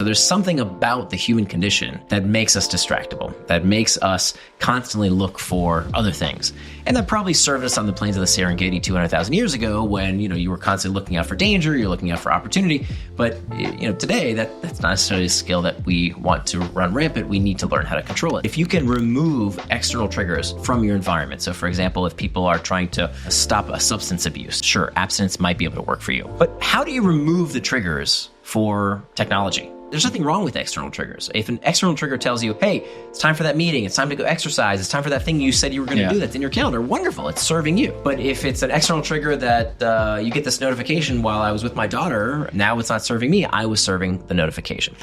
So there's something about the human condition that makes us distractible, that makes us constantly look for other things. And that probably served us on the plains of the Serengeti 200,000 years ago when, you were constantly looking out for danger, you're looking out for opportunity. But, today that's not necessarily a skill that we want to run rampant. We need to learn how to control it. If you can remove external triggers from your environment, so for example, if people are trying to stop a substance abuse, sure, abstinence might be able to work for you. But how do you remove the triggers for technology? There's nothing wrong with external triggers. If an external trigger tells you, hey, it's time for that meeting, it's time to go exercise, it's time for that thing you said you were going to do that's in your calendar, wonderful, it's serving you. But if it's an external trigger that you get this notification while I was with my daughter, now it's not serving me, I was serving the notification.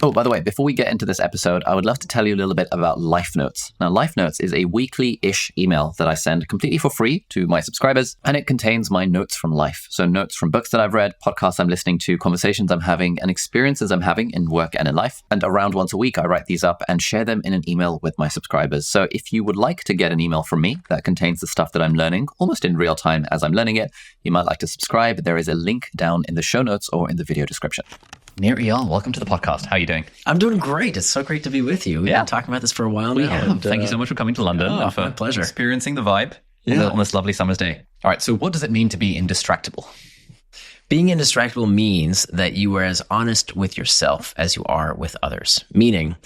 Oh, by the way, before we get into this episode, I would love to tell you a little bit about Life Notes. Now, Life Notes is a weekly-ish email that I send completely for free to my subscribers, and it contains my notes from life. So notes from books that I've read, podcasts I'm listening to, conversations I'm having, and experiences I'm having in work and in life. And around once a week, I write these up and share them in an email with my subscribers. So if you would like to get an email from me that contains the stuff that I'm learning, almost in real time as I'm learning it, you might like to subscribe. There is a link down in the show notes or in the video description. Nir Eyal, welcome to the podcast. How are you doing? I'm doing great. It's so great to be with you. We've been talking about this for a while now. Thank you so much for coming to London. Oh, for my pleasure. Experiencing the vibe on this lovely summer's day. All right, so what does it mean to be indistractable? Being indistractable means that you are as honest with yourself as you are with others. Meaning,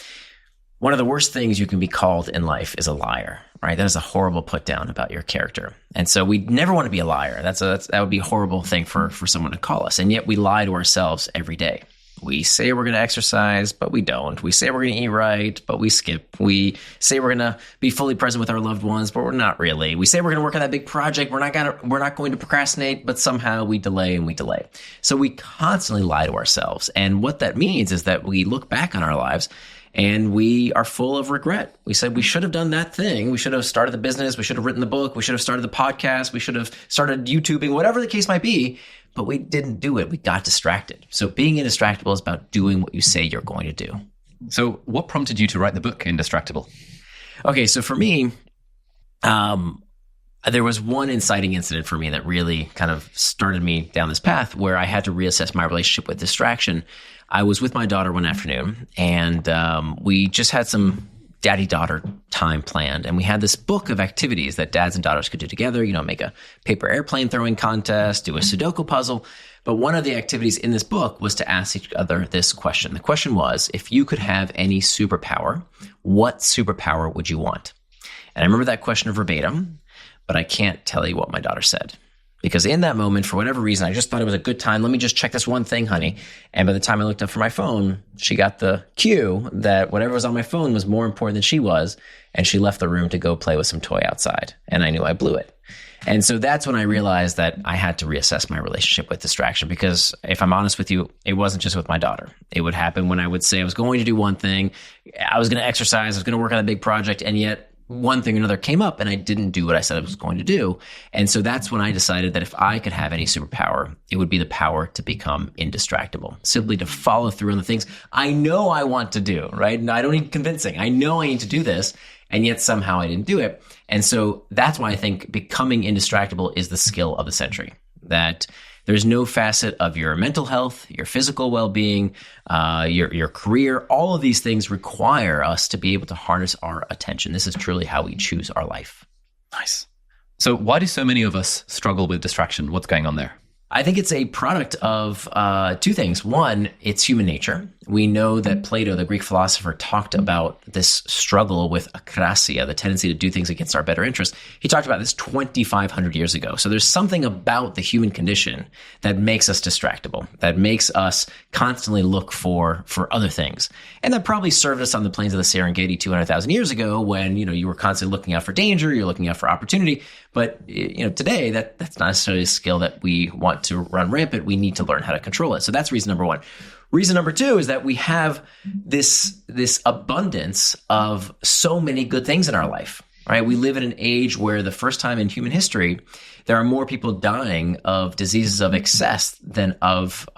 one of the worst things you can be called in life is a liar, right? That is a horrible put down about your character. And so we never want to be a liar. That would be a horrible thing for someone to call us. And yet we lie to ourselves every day. We say we're going to exercise, but we don't. We say we're going to eat right, but we skip. We say we're going to be fully present with our loved ones, but we're not really. We say we're going to work on that big project. We're not going to procrastinate, but somehow we delay and we delay. So we constantly lie to ourselves. And what that means is that we look back on our lives and we are full of regret. We said we should have done that thing. We should have started the business. We should have written the book. We should have started the podcast. We should have started YouTubing, whatever the case might be. But we didn't do it. We got distracted. So being indistractable is about doing what you say you're going to do. So what prompted you to write the book, Indistractable? Okay, so for me, there was one inciting incident for me that really kind of started me down this path where I had to reassess my relationship with distraction. I was with my daughter one afternoon, and we just had some daddy-daughter time planned. And we had this book of activities that dads and daughters could do together, make a paper airplane throwing contest, do a Sudoku puzzle. But one of the activities in this book was to ask each other this question. The question was, if you could have any superpower, what superpower would you want? And I remember that question verbatim, but I can't tell you what my daughter said. Because in that moment, for whatever reason, I just thought it was a good time. Let me just check this one thing, honey. And by the time I looked up for my phone, she got the cue that whatever was on my phone was more important than she was. And she left the room to go play with some toy outside. And I knew I blew it. And so that's when I realized that I had to reassess my relationship with distraction. Because if I'm honest with you, it wasn't just with my daughter. It would happen when I would say I was going to do one thing. I was going to exercise. I was going to work on a big project. And yet one thing or another came up and I didn't do what I said I was going to do. And so that's when I decided that if I could have any superpower, it would be the power to become indistractable, simply to follow through on the things I know I want to do, right? And I don't need convincing. I know I need to do this, and yet somehow I didn't do it. And so that's why I think becoming indistractable is the skill of the century, that there's no facet of your mental health, your physical well-being, your career. All of these things require us to be able to harness our attention. This is truly how we choose our life. Nice. So why do so many of us struggle with distraction? What's going on there? I think it's a product of two things. One, it's human nature. We know that Plato, the Greek philosopher, talked about this struggle with akrasia, the tendency to do things against our better interest. He talked about this 2,500 years ago. So there's something about the human condition that makes us distractible, that makes us constantly look for other things. And that probably served us on the plains of the Serengeti 200,000 years ago when, you were constantly looking out for danger, you're looking out for opportunity. But, today that's not necessarily a skill that we want to run rampant. We need to learn how to control it. So that's reason number one. Reason number two is that we have this abundance of so many good things in our life. right? We live in an age where the first time in human history, there are more people dying of diseases of excess than of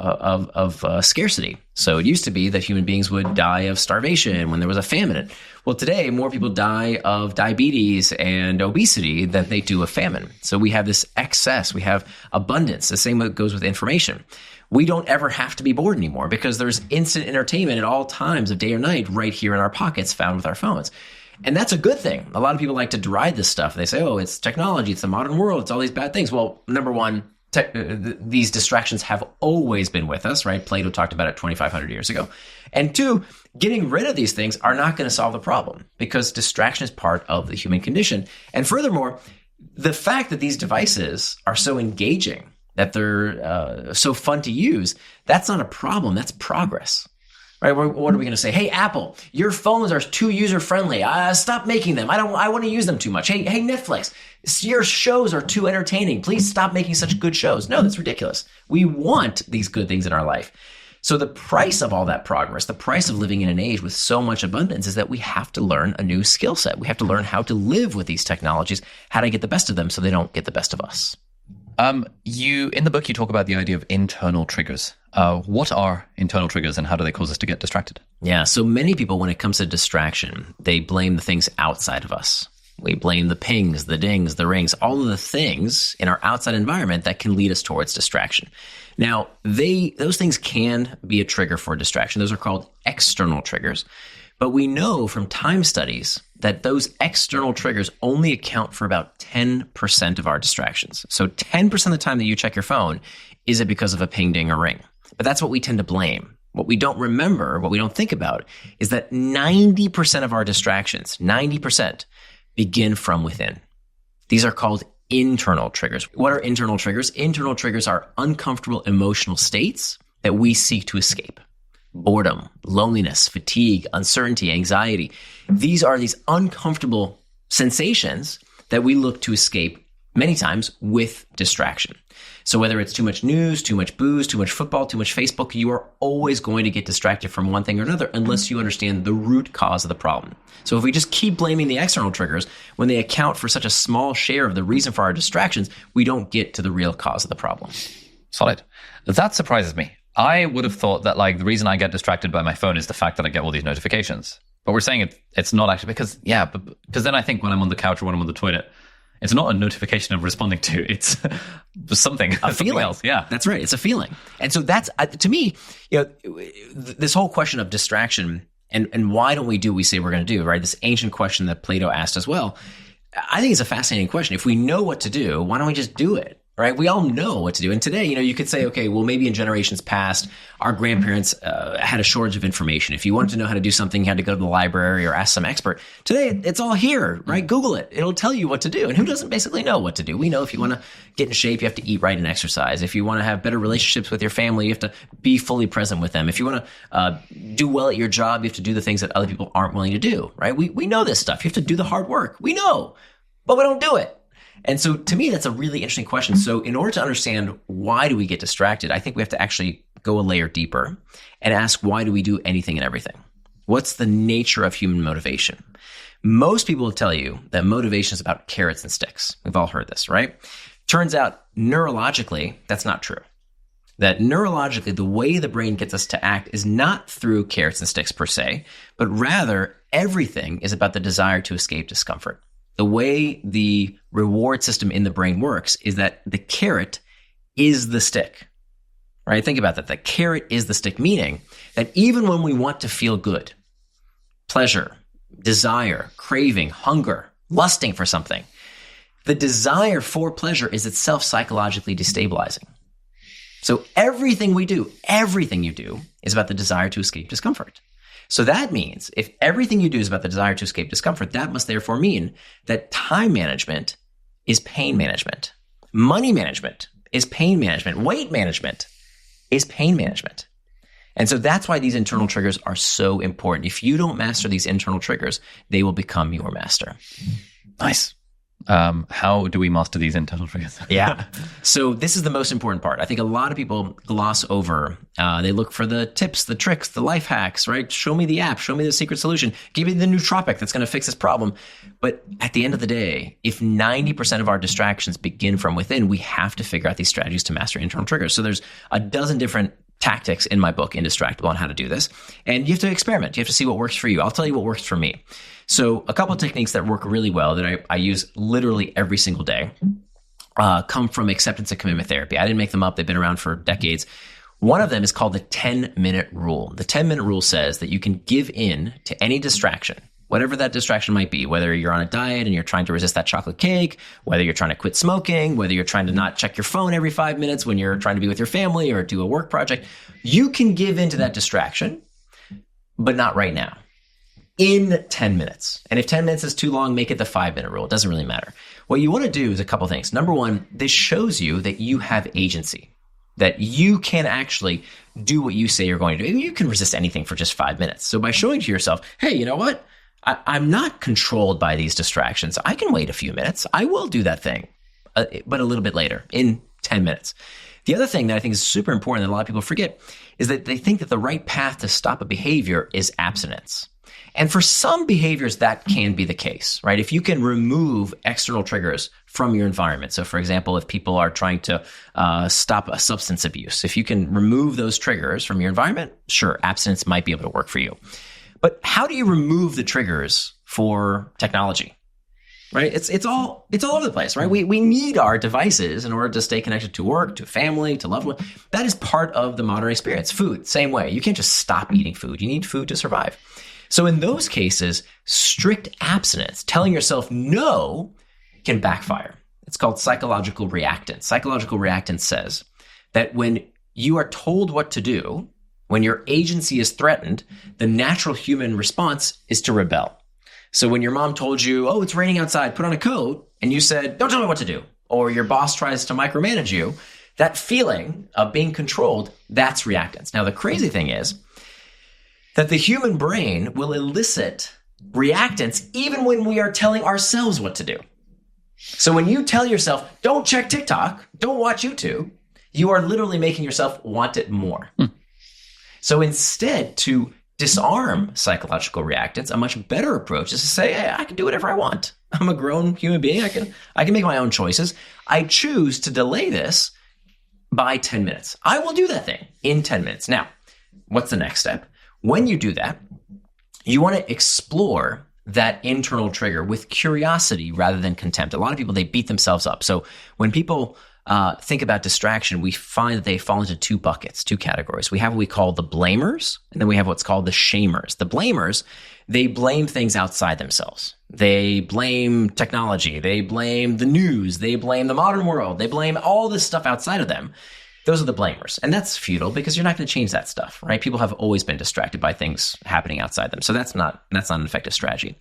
scarcity. So it used to be that human beings would die of starvation when there was a famine. Well, today, more people die of diabetes and obesity than they do of famine. So we have this excess, we have abundance. The same goes with information. We don't ever have to be bored anymore because there's instant entertainment at all times of day or night right here in our pockets found with our phones. And that's a good thing. A lot of people like to deride this stuff. They say, oh, it's technology, it's the modern world, it's all these bad things. Well, number one, these distractions have always been with us, right? Plato talked about it 2,500 years ago. And two, getting rid of these things are not going to solve the problem because distraction is part of the human condition. And furthermore, the fact that these devices are so engaging, that they're so fun to use, that's not a problem, that's progress. Right? What are we going to say? Hey, Apple, your phones are too user-friendly. Stop making them. I want to use them too much. Hey, Netflix, your shows are too entertaining. Please stop making such good shows. No, that's ridiculous. We want these good things in our life. So the price of all that progress, the price of living in an age with so much abundance is that we have to learn a new skill set. We have to learn how to live with these technologies, how to get the best of them so they don't get the best of us. In the book, you talk about the idea of internal triggers. What are internal triggers and how do they cause us to get distracted? Yeah, so many people, when it comes to distraction, they blame the things outside of us. We blame the pings, the dings, the rings, all of the things in our outside environment that can lead us towards distraction. Now, those things can be a trigger for distraction. Those are called external triggers. But we know from time studies that those external triggers only account for about 10% of our distractions. So 10% of the time that you check your phone, is it because of a ping, ding, or ring? But that's what we tend to blame. What we don't remember, what we don't think about, is that 90% of our distractions, 90%, begin from within. These are called internal triggers. What are internal triggers? Internal triggers are uncomfortable emotional states that we seek to escape. Boredom, loneliness, fatigue, uncertainty, anxiety. These are these uncomfortable sensations that we look to escape many times with distraction. So whether it's too much news, too much booze, too much football, too much Facebook, you are always going to get distracted from one thing or another unless you understand the root cause of the problem. So if we just keep blaming the external triggers when they account for such a small share of the reason for our distractions, we don't get to the real cause of the problem. Solid. That surprises me. I would have thought that the reason I get distracted by my phone is the fact that I get all these notifications. But we're saying it's not actually because then I think when I'm on the couch or when I'm on the toilet, it's not a notification I'm responding to. It's something else. Yeah, that's right. It's a feeling. And so that's, to me, this whole question of distraction and why don't we do what we say we're going to do, right? This ancient question that Plato asked as well. I think it's a fascinating question. If we know what to do, why don't we just do it? Right? We all know what to do. And today, you could say, okay, well, maybe in generations past, our grandparents had a shortage of information. If you wanted to know how to do something, you had to go to the library or ask some expert. Today, it's all here, right? Google it. It'll tell you what to do. And who doesn't basically know what to do? We know if you want to get in shape, you have to eat right and exercise. If you want to have better relationships with your family, you have to be fully present with them. If you want to do well at your job, you have to do the things that other people aren't willing to do, right? We know this stuff. You have to do the hard work. We know, but we don't do it. And so to me, that's a really interesting question. So in order to understand why do we get distracted, I think we have to actually go a layer deeper and ask, why do we do anything and everything? What's the nature of human motivation? Most people will tell you that motivation is about carrots and sticks. We've all heard this, right? Turns out neurologically, that's not true. That neurologically, the way the brain gets us to act is not through carrots and sticks per se, but rather everything is about the desire to escape discomfort. The way the reward system in the brain works is that the carrot is the stick, right? Think about that. The carrot is the stick, meaning that even when we want to feel good, pleasure, desire, craving, hunger, lusting for something, the desire for pleasure is itself psychologically destabilizing. So everything you do is about the desire to escape discomfort. So that means if everything you do is about the desire to escape discomfort, that must therefore mean that time management is pain management. Money management is pain management. Weight management is pain management. And so that's why these internal triggers are so important. If you don't master these internal triggers, they will become your master. Nice. How do we master these internal triggers? Yeah. So this is the most important part. I think a lot of people gloss over. They look for the tips, the tricks, the life hacks, right? Show me the app, show me the secret solution, give me the nootropic that's going to fix this problem. But at the end of the day, if 90% of our distractions begin from within, we have to figure out these strategies to master internal triggers. So there's a dozen different tactics in my book, Indistractable, on how to do this. And you have to experiment. You have to see what works for you. I'll tell you what works for me. So a couple of techniques that work really well that I use literally every single day come from acceptance and commitment therapy. I didn't make them up. They've been around for decades. One of them is called the 10-minute rule. The 10-minute rule says that you can give in to any distraction, whatever that distraction might be, whether you're on a diet and you're trying to resist that chocolate cake, whether you're trying to quit smoking, whether you're trying to not check your phone every 5 minutes when you're trying to be with your family or do a work project. You can give in to that distraction, but not right now. In 10 minutes. And if 10 minutes is too long, make it the 5-minute rule. It doesn't really matter. What you want to do is a couple things. Number one, this shows you that you have agency, that you can actually do what you say you're going to do. You can resist anything for just 5 minutes. So by showing to yourself, hey, you know what? I'm not controlled by these distractions. I can wait a few minutes. I will do that thing, but a little bit later, in 10 minutes. The other thing that I think is super important that a lot of people forget is that they think that the right path to stop a behavior is abstinence. And for some behaviors, that can be the case, right? If you can remove external triggers from your environment. So for example, if people are trying to stop a substance abuse, if you can remove those triggers from your environment, sure, abstinence might be able to work for you. But how do you remove the triggers for technology? Right? It's all over the place, right? We need our devices in order to stay connected to work, to family, to loved ones. That is part of the modern experience. Food, same way. You can't just stop eating food. You need food to survive. So in those cases, strict abstinence, telling yourself no, can backfire. It's called psychological reactance. Psychological reactance says that when you are told what to do, when your agency is threatened, the natural human response is to rebel. So when your mom told you, oh, it's raining outside, put on a coat, and you said, don't tell me what to do, or your boss tries to micromanage you, that feeling of being controlled, that's reactance. Now, the crazy thing is that the human brain will elicit reactance even when we are telling ourselves what to do. So when you tell yourself, don't check TikTok, don't watch YouTube, you are literally making yourself want it more. So instead, to disarm psychological reactance, a much better approach is to say, hey, I can do whatever I want. I'm a grown human being. I can make my own choices. I choose to delay this by 10 minutes. I will do that thing in 10 minutes. Now, what's the next step? When you do that, you want to explore that internal trigger with curiosity rather than contempt. A lot of people, they beat themselves up. So when people think about distraction, we find that they fall into two buckets, two categories. We have what we call the blamers, and then we have what's called the shamers. The blamers, they blame things outside themselves. They blame technology. They blame the news. They blame the modern world. They blame all this stuff outside of them. Those are the blamers. And that's futile because you're not going to change that stuff, right? People have always been distracted by things happening outside them. So that's not an effective strategy.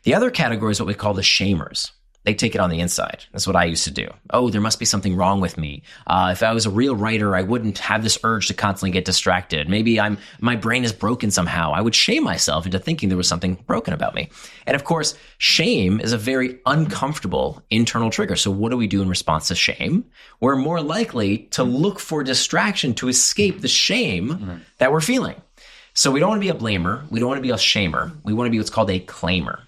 The other category is what we call the shamers. They take it on the inside. That's what I used to do. Oh, there must be something wrong with me. If I was a real writer, I wouldn't have this urge to constantly get distracted. Maybe my brain is broken somehow. I would shame myself into thinking there was something broken about me. And of course, shame is a very uncomfortable internal trigger. So what do we do in response to shame? We're more likely to look for distraction to escape the shame that we're feeling. So we don't want to be a blamer. We don't want to be a shamer. We want to be what's called a claimer.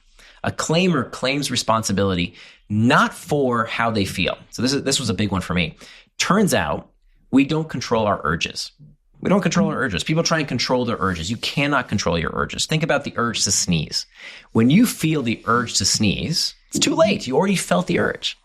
A claimer claims responsibility not for how they feel. So this was a big one for me. Turns out we don't control our urges. We don't control our urges. People try and control their urges. You cannot control your urges. Think about the urge to sneeze. When you feel the urge to sneeze, it's too late. You already felt the urge.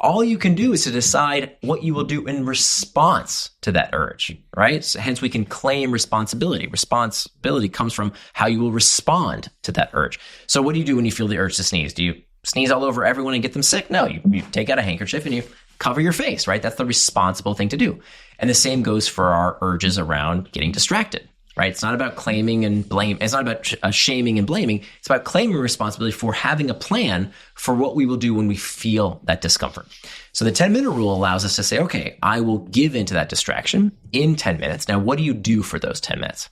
All you can do is to decide what you will do in response to that urge, right? So hence we can claim responsibility. Responsibility comes from how you will respond to that urge. So what do you do when you feel the urge to sneeze? Do you sneeze all over everyone and get them sick? No, you take out a handkerchief and you cover your face, right? That's the responsible thing to do. And the same goes for our urges around getting distracted, right? It's not about claiming and blame. It's not about shaming and blaming. It's about claiming responsibility for having a plan for what we will do when we feel that discomfort. So the 10-minute rule allows us to say, okay, I will give into that distraction in 10 minutes. Now, what do you do for those 10 minutes?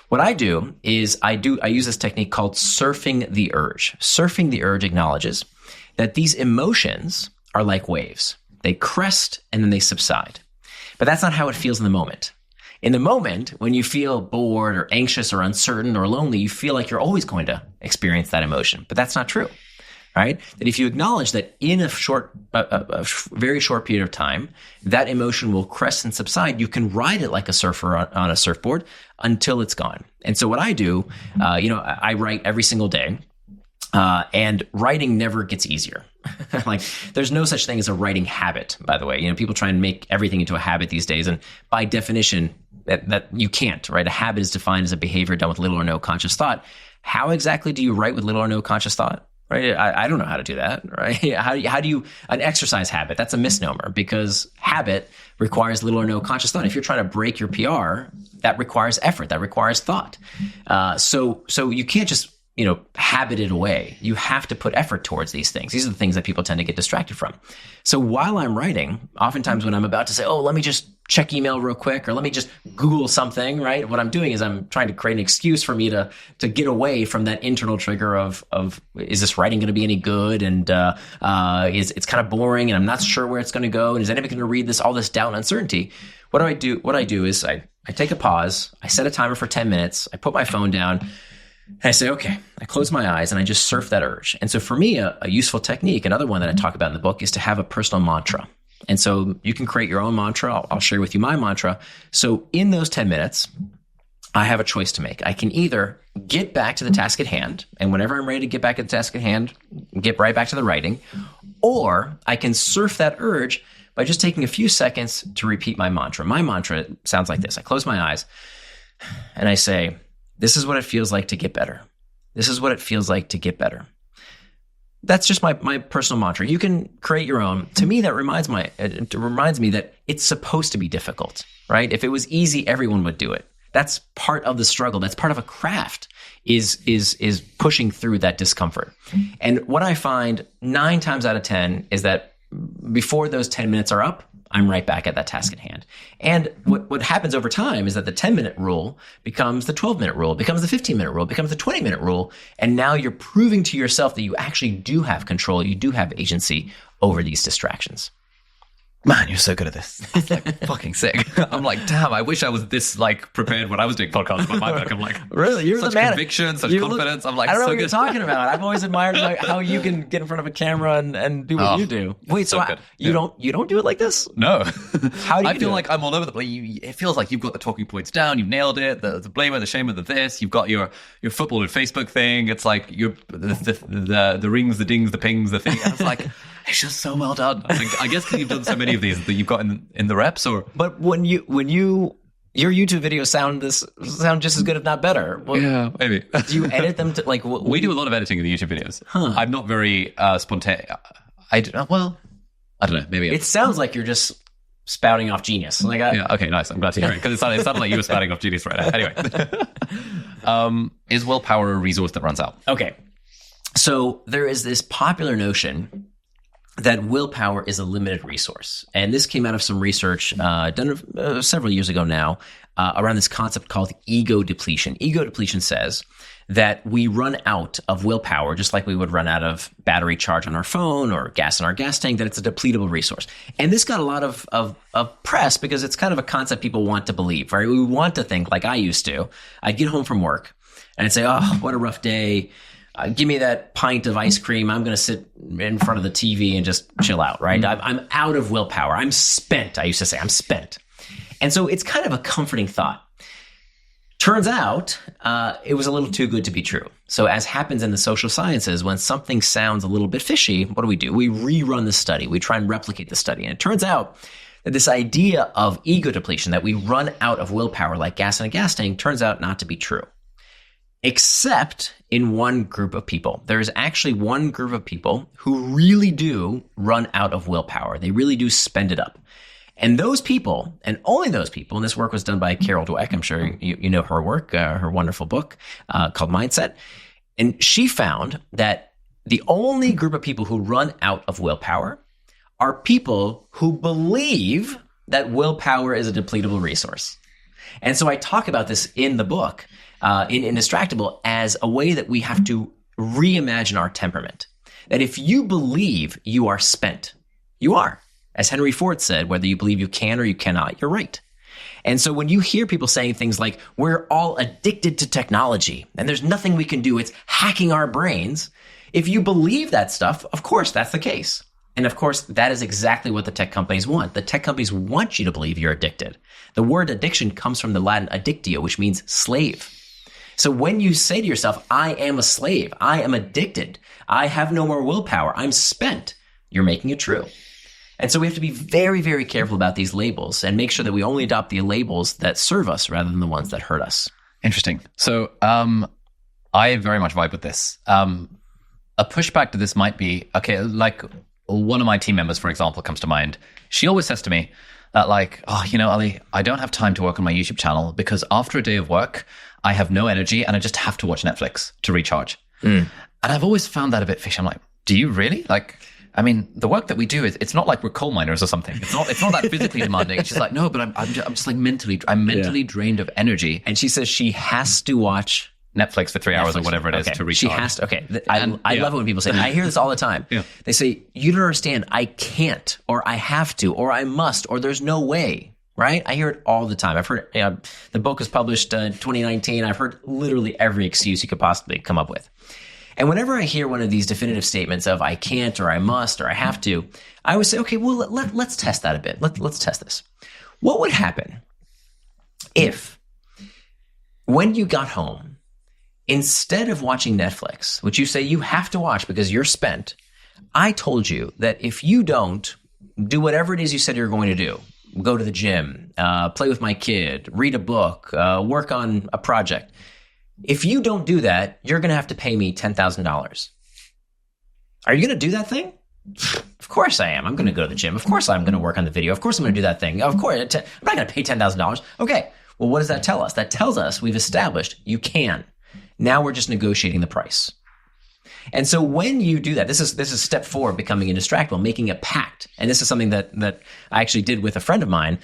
What I do is I use this technique called surfing the urge. Surfing the urge acknowledges that these emotions are like waves. They crest and then they subside. But that's not how it feels in the moment. In the moment, when you feel bored or anxious or uncertain or lonely, you feel like you're always going to experience that emotion. But that's not true, right? That if you acknowledge that in a very short period of time, that emotion will crest and subside, you can ride it like a surfer on a surfboard until it's gone. And so what I do, I write every single day. And writing never gets easier. Like, there's no such thing as a writing habit, by the way. People try and make everything into a habit these days. And by definition, that you can't, right? A habit is defined as a behavior done with little or no conscious thought. How exactly do you write with little or no conscious thought? Right? I don't know how to do that, right? How do you, an exercise habit, that's a misnomer, because habit requires little or no conscious thought. If you're trying to break your PR, that requires effort, that requires thought. So you can't just, habit it away. You have to put effort towards these things. These are the things that people tend to get distracted from. So while I'm writing, oftentimes when I'm about to say, let me just check email real quick, or let me just Google something, right? What I'm doing is I'm trying to create an excuse for me to get away from that internal trigger of is this writing going to be any good? And it's kind of boring and I'm not sure where it's going to go. And is anybody going to read this? All this doubt and uncertainty. What I do is I take a pause. I set a timer for 10 minutes. I put my phone down. And I say, okay, I close my eyes and I just surf that urge. And so for me, a useful technique, another one that I talk about in the book, is to have a personal mantra. And so you can create your own mantra. I'll share with you my mantra. So in those 10 minutes, I have a choice to make. I can either get back to the task at hand, and whenever I'm ready to get back to the task at hand, get right back to the writing, or I can surf that urge by just taking a few seconds to repeat my mantra. My mantra sounds like this. I close my eyes and I say, this is what it feels like to get better. This is what it feels like to get better. That's just my personal mantra. You can create your own. To me, that reminds me that it's supposed to be difficult, right? If it was easy, everyone would do it. That's part of the struggle. That's part of a craft, is pushing through that discomfort. And what I find 9 times out of 10 is that before those 10 minutes are up, I'm right back at that task at hand. And what happens over time is that the 10-minute rule becomes the 12-minute rule, becomes the 15-minute rule, becomes the 20-minute rule. And now you're proving to yourself that you actually do have control, you do have agency over these distractions. Man, you're so good at this. It's like fucking sick. I'm like, damn, I wish I was this prepared when I was doing podcasts about my book. I'm like, really? You're such the man. Conviction, such confidence. I'm like, I don't know so what good. you're talking about. I've always admired how you can get in front of a camera and do what you do. Wait, so you don't do it like this? No. How do you I feel like I'm all over the place. It feels like you've got the talking points down. You've nailed it. The blamer, the shamer, the this. You've got your football and Facebook thing. It's like the rings, the dings, the pings, the thing. And it's like, it's just so well done. I guess because you've done so many of these that you've got in the reps. But when your YouTube videos sound just as good, if not better. Well, yeah, maybe. Do you edit them to we do a lot of editing in the YouTube videos. Huh. I'm not very spontaneous. I don't know. Maybe it sounds like you're just spouting off genius. Yeah. Okay. Nice. I'm glad to hear it, because it sounded like you were spouting off genius right now. Anyway, is willpower a resource that runs out? Okay. So there is this popular notion that willpower is a limited resource. And this came out of some research done several years ago now around this concept called ego depletion. Ego depletion says that we run out of willpower just like we would run out of battery charge on our phone or gas in our gas tank, that it's a depletable resource. And this got a lot of press because it's kind of a concept people want to believe, right? We want to think, like I used to. I'd get home from work and I'd say, oh, what a rough day. Give me that pint of ice cream. I'm going to sit in front of the TV and just chill out, right? I'm out of willpower. I'm spent. I used to say I'm spent. And so it's kind of a comforting thought. Turns out it was a little too good to be true. So as happens in the social sciences, when something sounds a little bit fishy, what do? We rerun the study. We try and replicate the study. And it turns out that this idea of ego depletion, that we run out of willpower like gas in a gas tank, turns out not to be true. Except in one group of people. There is actually one group of people who really do run out of willpower. They really do spend it up. And those people, and only those people, and this work was done by Carol Dweck. I'm sure you know her work, her wonderful book called Mindset. And she found that the only group of people who run out of willpower are people who believe that willpower is a depletable resource. And so I talk about this in the book, in Indistractable, as a way that we have to reimagine our temperament. that if you believe you are spent, you are. As Henry Ford said, whether you believe you can or you cannot, you're right. And so when you hear people saying things like, we're all addicted to technology and there's nothing we can do, it's hacking our brains. If you believe that stuff, of course, that's the case. And of course, that is exactly what the tech companies want. The tech companies want you to believe you're addicted. The word addiction comes from the Latin addictio, which means slave. So when you say to yourself, I am a slave, I am addicted, I have no more willpower, I'm spent, you're making it true. And so we have to be very, very careful about these labels and make sure that we only adopt the labels that serve us rather than the ones that hurt us. Interesting. So I very much vibe with this. A pushback to this might be, okay, like one of my team members, for example, comes to mind. She always says to me that like, oh, you know, Ali, I don't have time to work on my YouTube channel because after a day of work, I have no energy and I just have to watch Netflix to recharge. And I've always found that a bit fishy. I'm like, do you really? Like, I mean, the work that we do is, it's not like we're coal miners or something. It's not that physically demanding. She's like, no, but I'm just like mentally drained of energy. And she says she has to watch Netflix for 3 hours or whatever it is to recharge. She has to. Okay. I love it when people say, I hear this all the time. They say, you don't understand. I can't, or I have to, or I must, or there's no way. Right? I hear it all the time. I've heard the book was published in 2019. I've heard literally every excuse you could possibly come up with. And whenever I hear one of these definitive statements of I can't or I must or I have to, I always say, okay, well, let's test that a bit. Let's test this. What would happen if when you got home, instead of watching Netflix, which you say you have to watch because you're spent, I told you that if you don't do whatever it is you said you're going to do, go to the gym, play with my kid, read a book, work on a project, if you don't do that, you're going to have to pay me $10,000. Are you going to do that thing? Of course I am. I'm going to go to the gym. Of course I'm going to work on the video. Of course I'm going to do that thing. Of course. I'm not going to pay $10,000. Okay. Well, what does that tell us? That tells us we've established you can. Now we're just negotiating the price. And so when you do that, this is step 4 of becoming indistractable, making a pact. And this is something that I actually did with a friend of mine,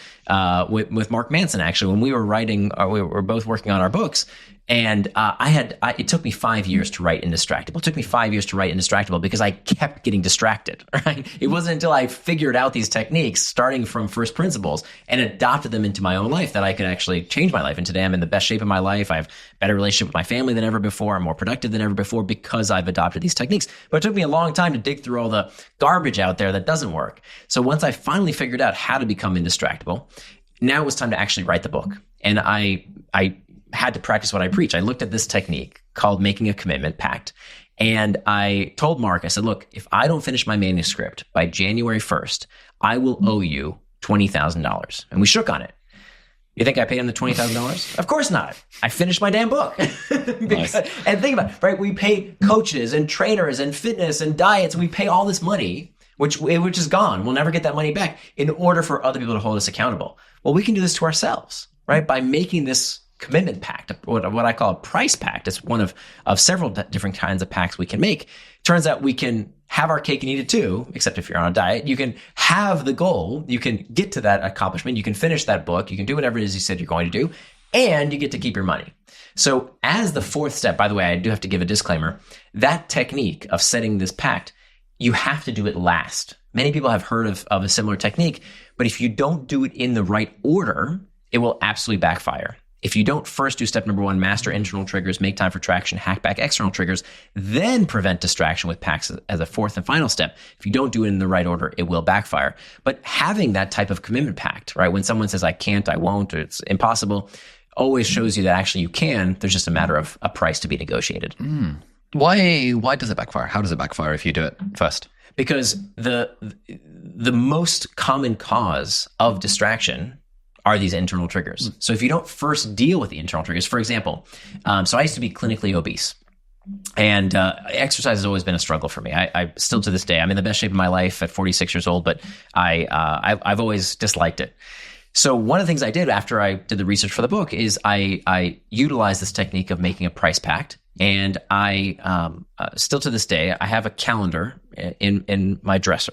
with Mark Manson, actually, when we were writing, we were both working on our books. And it took me 5 years to write Indistractable. It took me 5 years to write Indistractable because I kept getting distracted, right? It wasn't until I figured out these techniques, starting from first principles, and adopted them into my own life that I could actually change my life. And today I'm in the best shape of my life. I have a better relationship with my family than ever before. I'm more productive than ever before because I've adopted these techniques. But it took me a long time to dig through all the garbage out there that doesn't work. So once I finally figured out how to become indistractable, now it was time to actually write the book. And I had to practice what I preach. I looked at this technique called making a commitment pact. And I told Mark, I said, look, if I don't finish my manuscript by January 1st, I will owe you $20,000. And we shook on it. You think I paid him the $20,000? Of course not. I finished my damn book. Nice. And think about it, right? We pay coaches and trainers and fitness and diets. And we pay all this money, which is gone. We'll never get that money back in order for other people to hold us accountable. Well, we can do this to ourselves, right? By making this commitment pact, what I call a price pact. It's one of several different kinds of pacts we can make. Turns out we can have our cake and eat it too, except if you're on a diet. You can have the goal. You can get to that accomplishment. You can finish that book. You can do whatever it is you said you're going to do, and you get to keep your money. So as the 4th step, by the way, I do have to give a disclaimer, that technique of setting this pact, you have to do it last. Many people have heard of a similar technique, but if you don't do it in the right order, it will absolutely backfire. If you don't first do step number 1, master internal triggers, make time for traction, hack back external triggers, then prevent distraction with pacts as a 4th and final step, if you don't do it in the right order, it will backfire. But having that type of commitment pact, right? When someone says, I can't, I won't, or it's impossible, always shows you that actually you can. There's just a matter of a price to be negotiated. Why does it backfire? How does it backfire if you do it first? Because the most common cause of distraction are these internal triggers. So if you don't first deal with the internal triggers, for example, so I used to be clinically obese. And exercise has always been a struggle for me. I still to this day, I'm in the best shape of my life at 46 years old, but I've always disliked it. So one of the things I did after I did the research for the book is I utilized this technique of making a price pact. And I still to this day, I have a calendar in my dresser,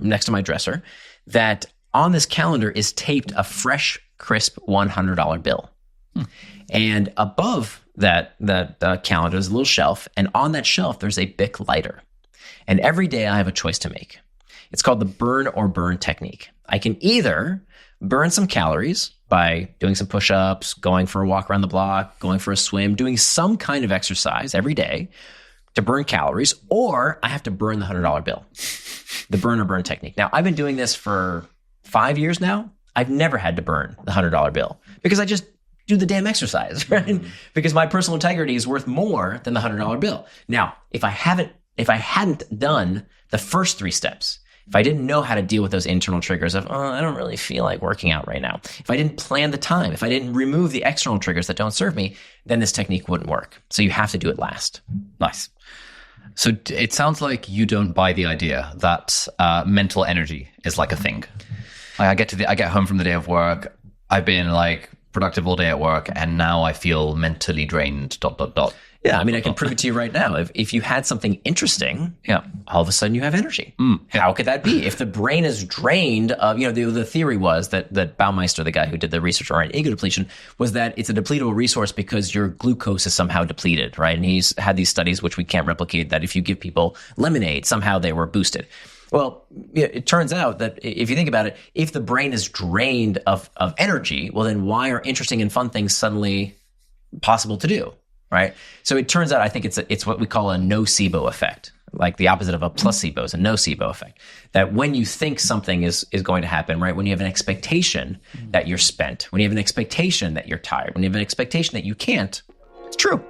next to my dresser, that on this calendar is taped a fresh, crisp $100 bill. And above that calendar is a little shelf. And on that shelf, there's a Bic lighter. And every day I have a choice to make. It's called the burn or burn technique. I can either burn some calories by doing some push-ups, going for a walk around the block, going for a swim, doing some kind of exercise every day to burn calories, or I have to burn the $100 bill, the burn or burn technique. Now, I've been doing this for 5 years now. I've never had to burn the $100 bill because I just do the damn exercise, right? Because my personal integrity is worth more than the $100 bill. Now, if I hadn't done the first 3 steps, if I didn't know how to deal with those internal triggers of, I don't really feel like working out right now, if I didn't plan the time, if I didn't remove the external triggers that don't serve me, then this technique wouldn't work. So you have to do it last. Nice. So it sounds like you don't buy the idea that mental energy is like a thing. I get home from the day of work. I've been like productive all day at work, and now I feel mentally drained. ... Yeah, I mean, I can prove it to you right now. If you had something interesting, all of a sudden you have energy. How could that be? If the brain is drained of, the theory was that Baumeister, the guy who did the research on ego depletion, was that it's a depletable resource because your glucose is somehow depleted, right? And he's had these studies, which we can't replicate, that if you give people lemonade, somehow they were boosted. Well, it turns out that if you think about it, if the brain is drained of energy, well, then why are interesting and fun things suddenly possible to do? Right. So it turns out, I think it's what we call a nocebo effect, like the opposite of a placebo is a nocebo effect. That when you think something is going to happen, right? When you have an expectation that you're spent, when you have an expectation that you're tired, when you have an expectation that you can't, it's true.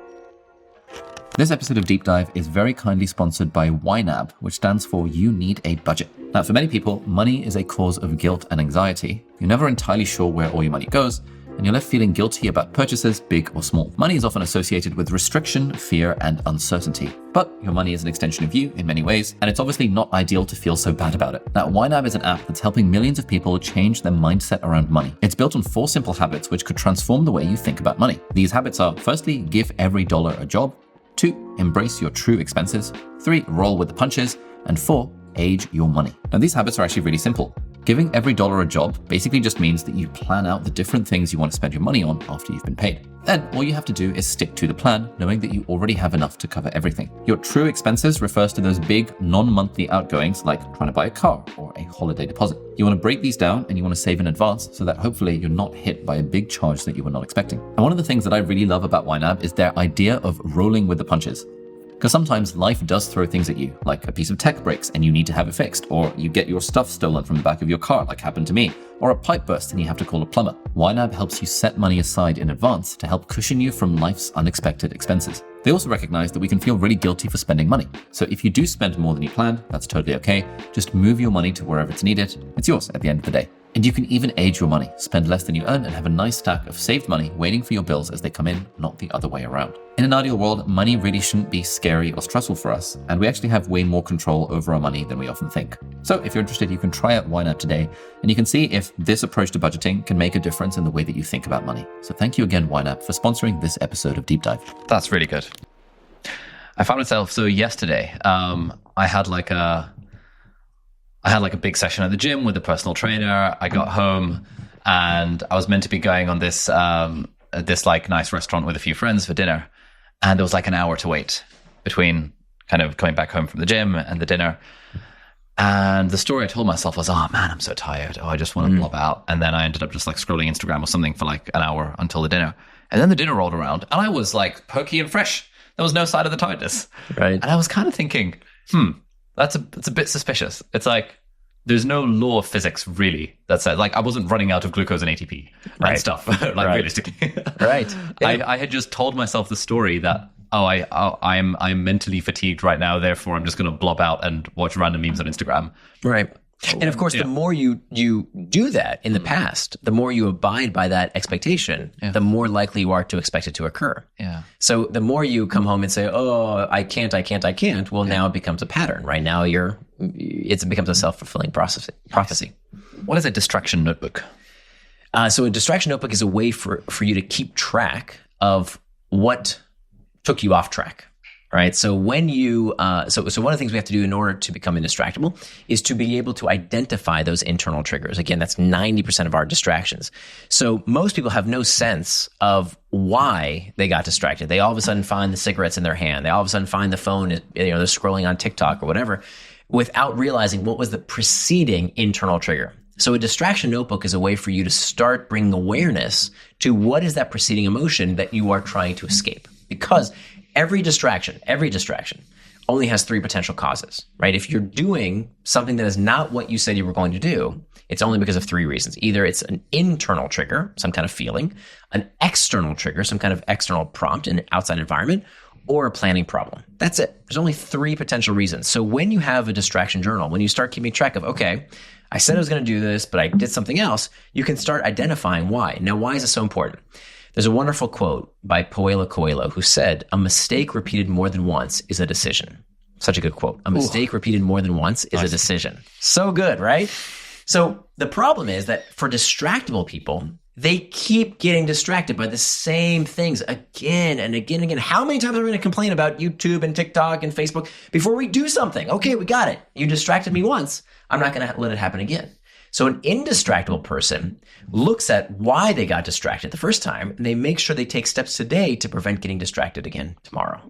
This episode of Deep Dive is very kindly sponsored by YNAB, which stands for You Need a Budget. Now, for many people, money is a cause of guilt and anxiety. You're never entirely sure where all your money goes, and you're left feeling guilty about purchases, big or small. Money is often associated with restriction, fear, and uncertainty. But your money is an extension of you in many ways, and it's obviously not ideal to feel so bad about it. Now, YNAB is an app that's helping millions of people change their mindset around money. It's built on 4 simple habits which could transform the way you think about money. These habits are, firstly, give every dollar a job. 2, embrace your true expenses. 3, roll with the punches. And 4, age your money. Now, these habits are actually really simple. Giving every dollar a job basically just means that you plan out the different things you want to spend your money on after you've been paid. Then all you have to do is stick to the plan, knowing that you already have enough to cover everything. Your true expenses refers to those big non-monthly outgoings like trying to buy a car or a holiday deposit. You want to break these down and you want to save in advance so that hopefully you're not hit by a big charge that you were not expecting. And one of the things that I really love about YNAB is their idea of rolling with the punches. Because sometimes life does throw things at you, like a piece of tech breaks and you need to have it fixed, or you get your stuff stolen from the back of your car, like happened to me, or a pipe burst and you have to call a plumber. YNAB helps you set money aside in advance to help cushion you from life's unexpected expenses. They also recognize that we can feel really guilty for spending money. So if you do spend more than you planned, that's totally okay. Just move your money to wherever it's needed. It's yours at the end of the day. And you can even age your money, spend less than you earn, and have a nice stack of saved money waiting for your bills as they come in, not the other way around. In an ideal world, money really shouldn't be scary or stressful for us, and we actually have way more control over our money than we often think. So if you're interested, you can try out YNAB today, and you can see if this approach to budgeting can make a difference in the way that you think about money. So thank you again, YNAB, for sponsoring this episode of Deep Dive. That's really good. I found myself, so yesterday, I had like a big session at the gym with a personal trainer. I got home and I was meant to be going on this like nice restaurant with a few friends for dinner. And there was like an hour to wait between kind of coming back home from the gym and the dinner. And the story I told myself was, oh man, I'm so tired. Oh, I just want to blob out. And then I ended up just like scrolling Instagram or something for like an hour until the dinner. And then the dinner rolled around and I was like perky and fresh. There was no sign of the tiredness. Right. And I was kind of thinking, it's a bit suspicious. It's like, there's no law of physics really that says, like, I wasn't running out of glucose and ATP and stuff, like realistically. Right. Yeah. I had just told myself the story that, I'm mentally fatigued right now, therefore I'm just going to blob out and watch random memes on Instagram. Right. And of course, the more you do that in the past, the more you abide by that expectation, the more likely you are to expect it to occur. Yeah. So the more you come home and say, oh, I can't. Well, now it becomes a pattern, right? Now it becomes a self-fulfilling prophecy. What is a distraction notebook? So a distraction notebook is a way for you to keep track of what took you off track. right? So when you, so one of the things we have to do in order to become indistractable is to be able to identify those internal triggers. Again, that's 90% of our distractions. So most people have no sense of why they got distracted. They all of a sudden find the cigarettes in their hand. They all of a sudden find the phone, they're scrolling on TikTok or whatever, without realizing what was the preceding internal trigger. So a distraction notebook is a way for you to start bringing awareness to what is that preceding emotion that you are trying to escape. Because every distraction only has 3 potential causes, right? If you're doing something that is not what you said you were going to do, it's only because of 3 reasons. Either it's an internal trigger, some kind of feeling, an external trigger, some kind of external prompt in an outside environment, or a planning problem. That's it. There's only 3 potential reasons. So when you have a distraction journal, when you start keeping track of, okay, I said I was going to do this, but I did something else, you can start identifying why. Now, why is this so important? There's a wonderful quote by Paulo Coelho who said, "A mistake repeated more than once is a decision." Such a good quote. A mistake repeated more than once is a decision. So good, right? So the problem is that for distractible people, they keep getting distracted by the same things again and again and again. How many times are we going to complain about YouTube and TikTok and Facebook before we do something? Okay, we got it. You distracted me once. I'm not going to let it happen again. So an indistractable person looks at why they got distracted the first time, and they make sure they take steps today to prevent getting distracted again tomorrow.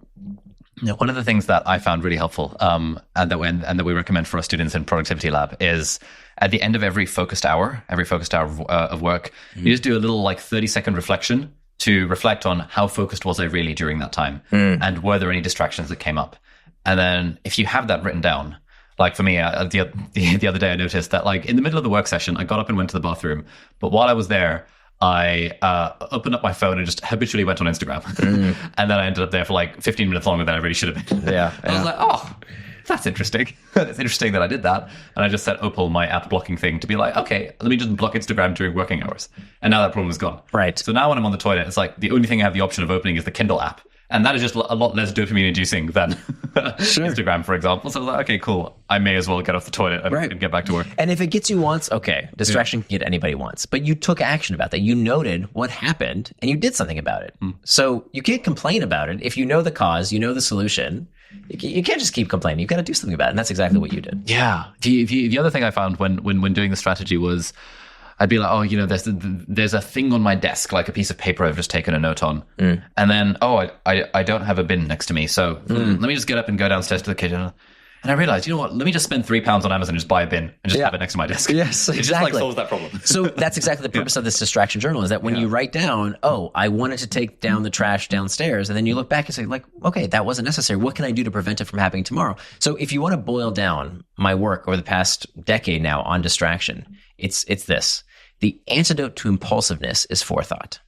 Now, one of the things that I found really helpful and that we recommend for our students in Productivity Lab is at the end of every focused hour of work, you just do a little 30-second reflection to reflect on how focused was I really during that time and were there any distractions that came up. And then if you have that written down, like for me, the other day I noticed that in the middle of the work session, I got up and went to the bathroom. But while I was there, I opened up my phone and just habitually went on Instagram. And then I ended up there for 15 minutes longer than I really should have been. Yeah. I was like, oh, that's interesting. It's interesting that I did that. And I just set Opal, my app blocking thing, to be like, okay, let me just block Instagram during working hours. And now that problem is gone. Right. So now when I'm on the toilet, it's the only thing I have the option of opening is the Kindle app. And that is just a lot less dopamine inducing than Instagram, for example. So I was like, okay, cool. I may as well get off the toilet and get back to work. And if it gets you once, okay, distraction can get anybody once. But you took action about that. You noted what happened and you did something about it. So you can't complain about it. If you know the cause, you know the solution, you can't just keep complaining. You've got to do something about it. And that's exactly what you did. Yeah. The other thing I found when doing the strategy was I'd be like, oh, there's a thing on my desk, like a piece of paper I've just taken a note on. And then, I don't have a bin next to me. So let me just get up and go downstairs to the kitchen. And I realized, you know what? Let me just spend £3 on Amazon and just buy a bin and just have it next to my desk. Yes, exactly. It just solves that problem. So that's exactly the purpose of this distraction journal, is that when you write down, I wanted to take down the trash downstairs, and then you look back and say okay, that wasn't necessary. What can I do to prevent it from happening tomorrow? So if you want to boil down my work over the past decade now on distraction, it's this. The antidote to impulsiveness is forethought.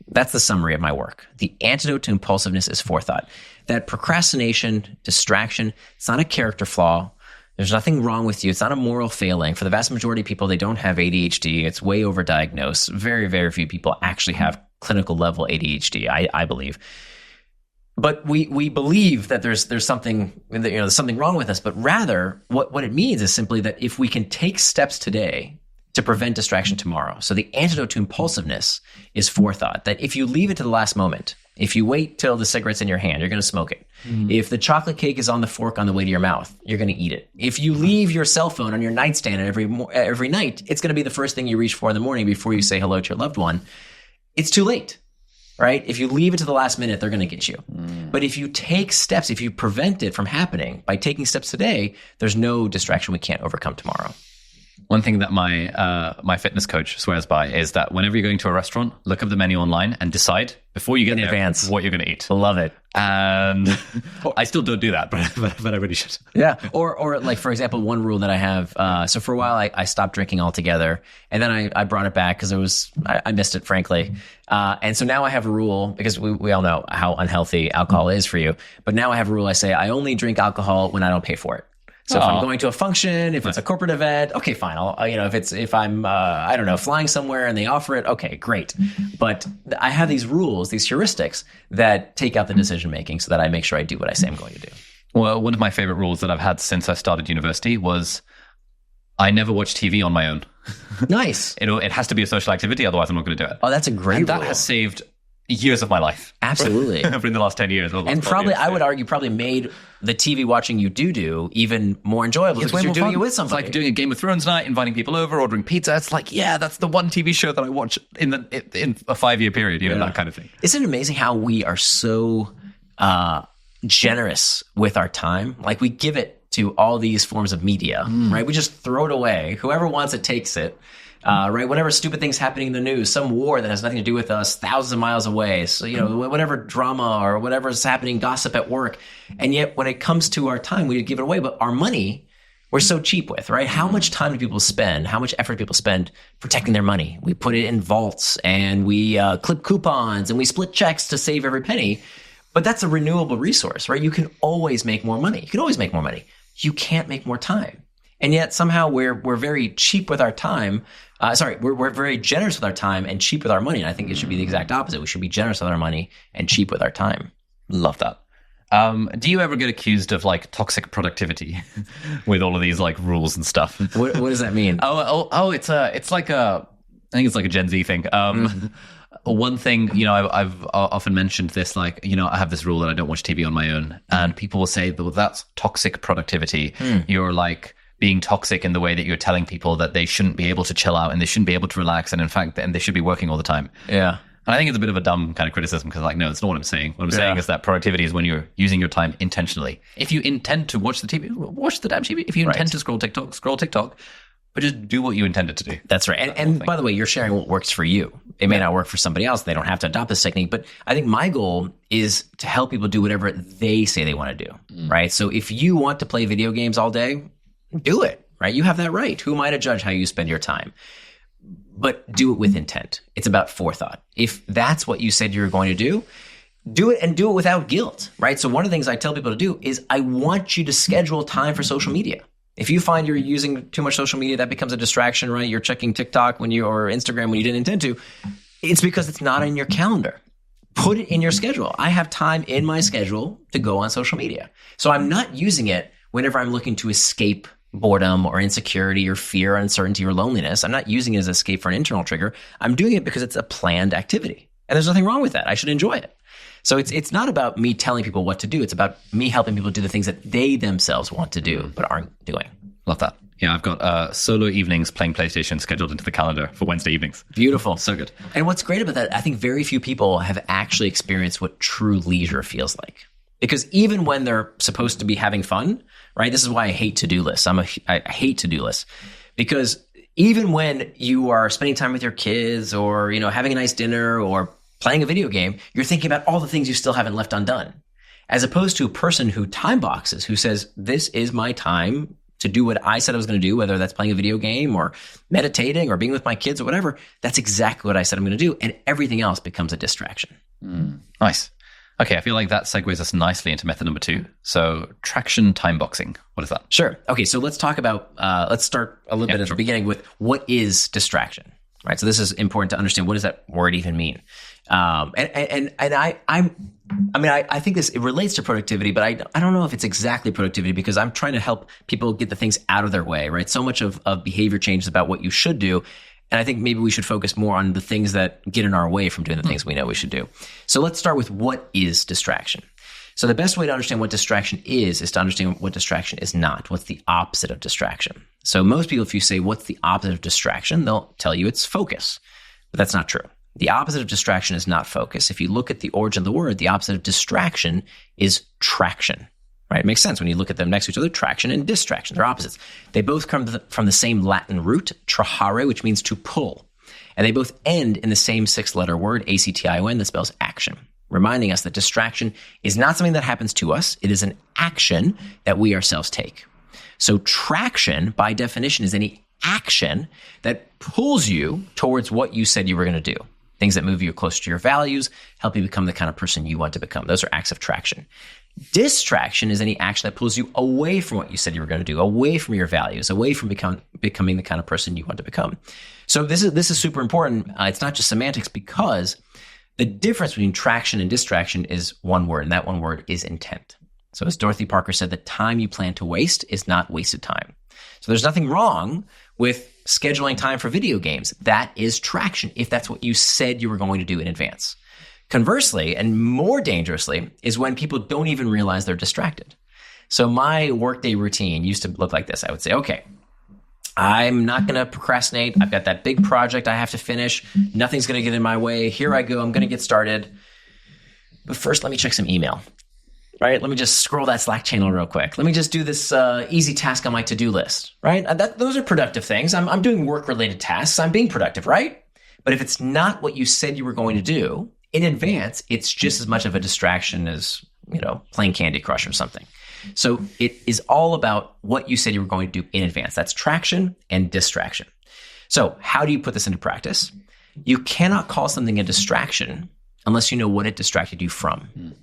That's the summary of my work. The antidote to impulsiveness is forethought. That procrastination, distraction, it's not a character flaw. There's nothing wrong with you. It's not a moral failing. For the vast majority of people, they don't have ADHD. It's way overdiagnosed. Very, very few people actually have clinical level ADHD, I believe. But we believe that there's something, there's something wrong with us. But rather, what it means is simply that if we can take steps today to prevent distraction tomorrow. So the antidote to impulsiveness is forethought, that if you leave it to the last moment, if you wait till the cigarette's in your hand, you're going to smoke it. If the chocolate cake is on the fork on the way to your mouth, you're going to eat it. If you leave your cell phone on your nightstand every night, it's going to be the first thing you reach for in the morning before you say hello to your loved one. It's too late, right? If you leave it to the last minute, they're going to get you. But if you take steps, if you prevent it from happening by taking steps today, there's no distraction we can't overcome tomorrow. One thing that my fitness coach swears by is that whenever you're going to a restaurant, look up the menu online and decide before you get in advance what you're going to eat. Love it. And I still don't do that, but I really should. Yeah. Or for example, one rule that I have. So for a while, I stopped drinking altogether, and then I brought it back because I missed it, frankly. And so now I have a rule, because we all know how unhealthy alcohol is for you. But now I have a rule. I say I only drink alcohol when I don't pay for it. So if I'm going to a function, if it's a corporate event, okay, fine. I'll, if I'm, I don't know, flying somewhere and they offer it, okay, great. But I have these rules, these heuristics that take out the decision making so that I make sure I do what I say I'm going to do. Well, one of my favorite rules that I've had since I started university was I never watch TV on my own. Nice. It has to be a social activity, otherwise I'm not going to do it. Oh, that's a great rule. That has saved, years of my life. Absolutely. In the last 10 years. And probably, I would argue, probably made the TV watching you do even more enjoyable because you're doing it with somebody. It's like doing a Game of Thrones night, inviting people over, ordering pizza. It's like, yeah, that's the one TV show that I watch in a 5-year period, that kind of thing. Isn't it amazing how we are so generous with our time? Like we give it to all these forms of media, right? We just throw it away. Whoever wants it takes it. Right, whatever stupid thing's happening in the news, some war that has nothing to do with us, thousands of miles away. So, whatever drama or whatever's happening, gossip at work. And yet when it comes to our time, we give it away. But our money, we're so cheap with, right? How much time do people spend? How much effort do people spend protecting their money? We put it in vaults and we clip coupons and we split checks to save every penny. But that's a renewable resource, right? You can always make more money. You can always make more money. You can't make more time. And yet somehow we're very cheap with our time. We're very generous with our time and cheap with our money. And I think it should be the exact opposite. We should be generous with our money and cheap with our time. Love that. Do you ever get accused of like toxic productivity with all of these like rules and stuff? What does that mean? It's like I think it's like a Gen Z thing. One thing, I've often mentioned this, like, I have this rule that I don't watch TV on my own, and people will say, well, that's toxic productivity. You're like being toxic in the way that you're telling people that they shouldn't be able to chill out and they shouldn't be able to relax, and in fact, they should be working all the time. Yeah. And I think it's a bit of a dumb kind of criticism because, like, no, it's not what I'm saying. What I'm saying is that productivity is when you're using your time intentionally. If you intend to watch the TV, watch the damn TV. If you intend to scroll TikTok, but just do what you intended to do. That's right. And by the way, you're sharing what works for you. It may not work for somebody else. They don't have to adopt this technique. But I think my goal is to help people do whatever they say they want to do, right? So if you want to play video games all day, do it, right? You have that right. Who am I to judge how you spend your time? But do it with intent. It's about forethought. If that's what you said you were going to do it and do it without guilt, right? So one of the things I tell people to do is I want you to schedule time for social media. If you find you're using too much social media, that becomes a distraction, right? You're checking TikTok or Instagram when you didn't intend to. It's because it's not in your calendar. Put it in your schedule. I have time in my schedule to go on social media. So I'm not using it whenever I'm looking to escape boredom or insecurity or fear, uncertainty or loneliness. I'm not using it as an escape for an internal trigger. I'm doing it because it's a planned activity. And there's nothing wrong with that. I should enjoy it. So it's not about me telling people what to do. It's about me helping people do the things that they themselves want to do but aren't doing. Love that. Yeah, I've got solo evenings playing PlayStation scheduled into the calendar for Wednesday evenings. Beautiful. So good. And what's great about that, I think very few people have actually experienced what true leisure feels like. Because even when they're supposed to be having fun, right? This is why I hate to-do lists. I hate to-do lists. Because even when you are spending time with your kids or, having a nice dinner or playing a video game, you're thinking about all the things you still haven't left undone. As opposed to a person who time boxes, who says, this is my time to do what I said I was going to do, whether that's playing a video game or meditating or being with my kids or whatever. That's exactly what I said I'm going to do. And everything else becomes a distraction. Nice. Okay, I feel like that segues us nicely into method number 2. So traction time boxing. What is that? Sure. Okay, so let's talk about, let's start a little bit at the beginning with what is distraction, right? So this is important to understand. What does that word even mean? I think it relates to productivity, but I don't know if it's exactly productivity because I'm trying to help people get the things out of their way, right? So much of behavior change is about what you should do. And I think maybe we should focus more on the things that get in our way from doing the things we know we should do. So let's start with what is distraction. So the best way to understand what distraction is to understand what distraction is not. What's the opposite of distraction? So most people, if you say, what's the opposite of distraction? They'll tell you it's focus, but that's not true. The opposite of distraction is not focus. If you look at the origin of the word, the opposite of distraction is traction, right? It makes sense when you look at them next to each other. Traction and distraction, they're opposites. They both come from the same Latin root, trahare, which means to pull. And they both end in the same 6-letter word, A-C-T-I-O-N, that spells action, reminding us that distraction is not something that happens to us. It is an action that we ourselves take. So traction, by definition, is any action that pulls you towards what you said you were going to do. Things that move you closer to your values, help you become the kind of person you want to become. Those are acts of traction. Distraction is any action that pulls you away from what you said you were going to do, away from your values, away from becoming the kind of person you want to become. So this is super important. It's not just semantics because the difference between traction and distraction is one word, and that one word is intent. So as Dorothy Parker said, the time you plan to waste is not wasted time. So there's nothing wrong with scheduling time for video games. That is traction if that's what you said you were going to do in advance. Conversely, and more dangerously, is when people don't even realize they're distracted. So my workday routine used to look like this. I would say, okay, I'm not going to procrastinate. I've got that big project I have to finish. Nothing's going to get in my way. Here I go. I'm going to get started. But first, let me check some email, right? Let me just scroll that Slack channel real quick. Let me just do this easy task on my to-do list, right? Those are productive things. I'm doing work-related tasks. I'm being productive, right? But if it's not what you said you were going to do in advance, it's just as much of a distraction as, playing Candy Crush or something. So it is all about what you said you were going to do in advance. That's traction and distraction. So how do you put this into practice? You cannot call something a distraction unless you know what it distracted you from.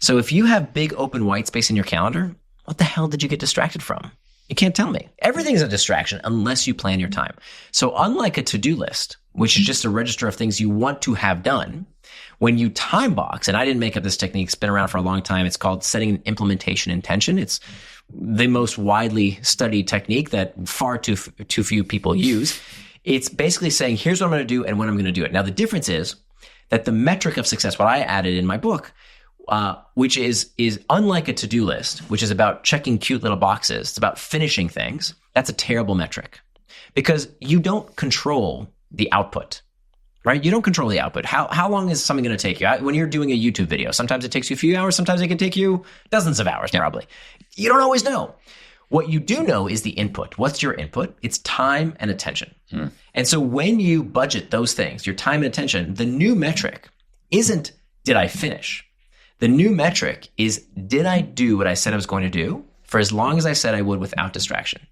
So if you have big open white space in your calendar, what the hell did you get distracted from? You can't tell me. Everything's a distraction unless you plan your time. So unlike a to-do list, which is just a register of things you want to have done, when you time box, and I didn't make up this technique, it's been around for a long time. It's called setting an implementation intention. It's the most widely studied technique that far too few people use. It's basically saying, here's what I'm going to do and when I'm going to do it. Now, the difference is that the metric of success, what I added in my book, which is unlike a to-do list, which is about checking cute little boxes. It's about finishing things. That's a terrible metric because you don't control the output, right? You don't control the output. How long is something going to take you? When you're doing a YouTube video, sometimes it takes you a few hours. Sometimes it can take you dozens of hours, probably. You don't always know. What you do know is the input. What's your input? It's time and attention. And so when you budget those things, your time and attention, the new metric isn't, did I finish? The new metric is, did I do what I said I was going to do for as long as I said I would without distraction?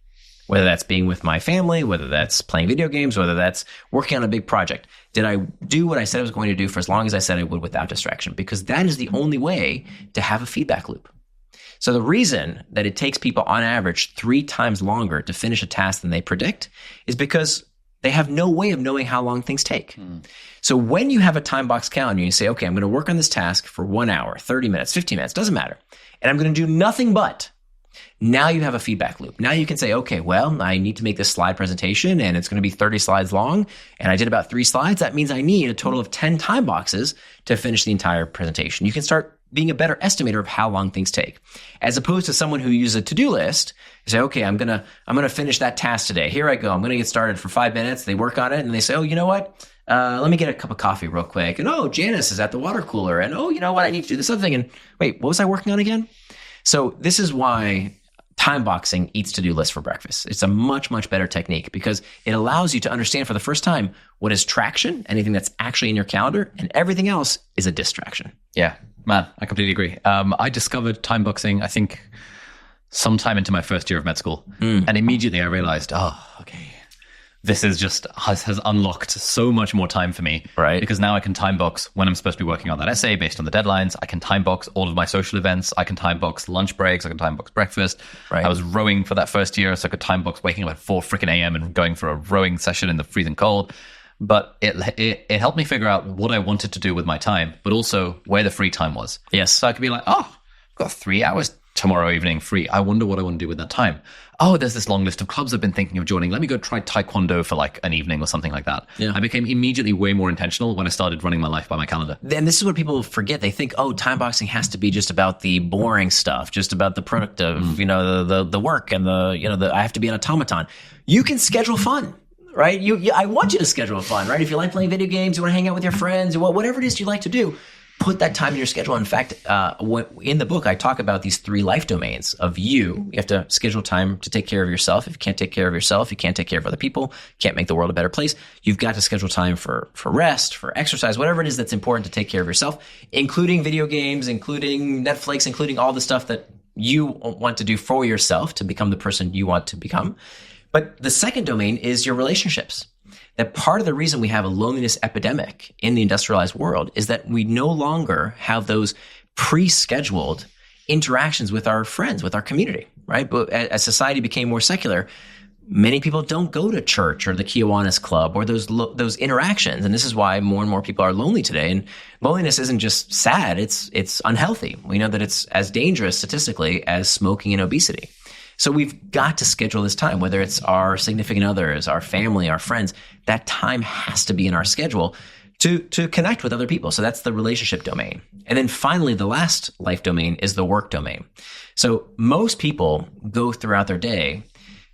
Whether that's being with my family, whether that's playing video games, whether that's working on a big project. Did I do what I said I was going to do for as long as I said I would without distraction? Because that is the only way to have a feedback loop. So the reason that it takes people on average 3 times longer to finish a task than they predict is because they have no way of knowing how long things take. So when you have a time box calendar, you say, okay, I'm going to work on this task for 1 hour, 30 minutes, 15 minutes, doesn't matter. And I'm going to do nothing but. Now you have a feedback loop. Now you can say, okay, well, I need to make this slide presentation and it's going to be 30 slides long. And I did about 3 slides. That means I need a total of 10 time boxes to finish the entire presentation. You can start being a better estimator of how long things take, as opposed to someone who uses a to-do list. You say, okay, I'm gonna finish that task today. Here I go. I'm gonna get started for 5 minutes. They work on it and they say, oh, you know what? Let me get a cup of coffee real quick. And oh, Janice is at the water cooler. And oh, you know what? I need to do this other thing. And wait, what was I working on again? So this is why time boxing eats to-do lists for breakfast. It's a much, much better technique because it allows you to understand for the first time what is traction, anything that's actually in your calendar, and everything else is a distraction. Yeah, man, I completely agree. I discovered time boxing, I think, sometime into my first year of med school. And immediately I realized, okay, this is just has unlocked so much more time for me. Right. Because now I can time box when I'm supposed to be working on that essay based on the deadlines. I can time box all of my social events. I can time box lunch breaks. I can time box breakfast. Right. I was rowing for that first year, so I could time box waking up at 4 freaking a.m. and going for a rowing session in the freezing cold. But it helped me figure out what I wanted to do with my time, but also where the free time was. Yes. So I could be like, I've got 3 hours tomorrow evening free. I wonder what I want to do with that time. Oh, there's this long list of clubs I've been thinking of joining. Let me go try taekwondo for like an evening or something like that. Yeah. I became immediately way more intentional when I started running my life by my calendar. And this is what people forget. They think, time boxing has to be just about the boring stuff, just about the productive, the work and I have to be an automaton. You can schedule fun. Right? I want you to schedule fun, right? If you like playing video games, you want to hang out with your friends, whatever it is you like to do, put that time in your schedule. In fact, in the book, I talk about these 3 life domains of you. You have to schedule time to take care of yourself. If you can't take care of yourself, you can't take care of other people, can't make the world a better place. You've got to schedule time for rest, for exercise, whatever it is that's important to take care of yourself, including video games, including Netflix, including all the stuff that you want to do for yourself to become the person you want to become. But the second domain is your relationships. That part of the reason we have a loneliness epidemic in the industrialized world is that we no longer have those pre-scheduled interactions with our friends, with our community, right? But as society became more secular, many people don't go to church or the Kiwanis Club or those interactions. And this is why more and more people are lonely today. And loneliness isn't just sad, it's unhealthy. We know that it's as dangerous statistically as smoking and obesity. So we've got to schedule this time, whether it's our significant others, our family, our friends. That time has to be in our schedule to connect with other people. So that's the relationship domain. And then finally, the last life domain is the work domain. So most people go throughout their day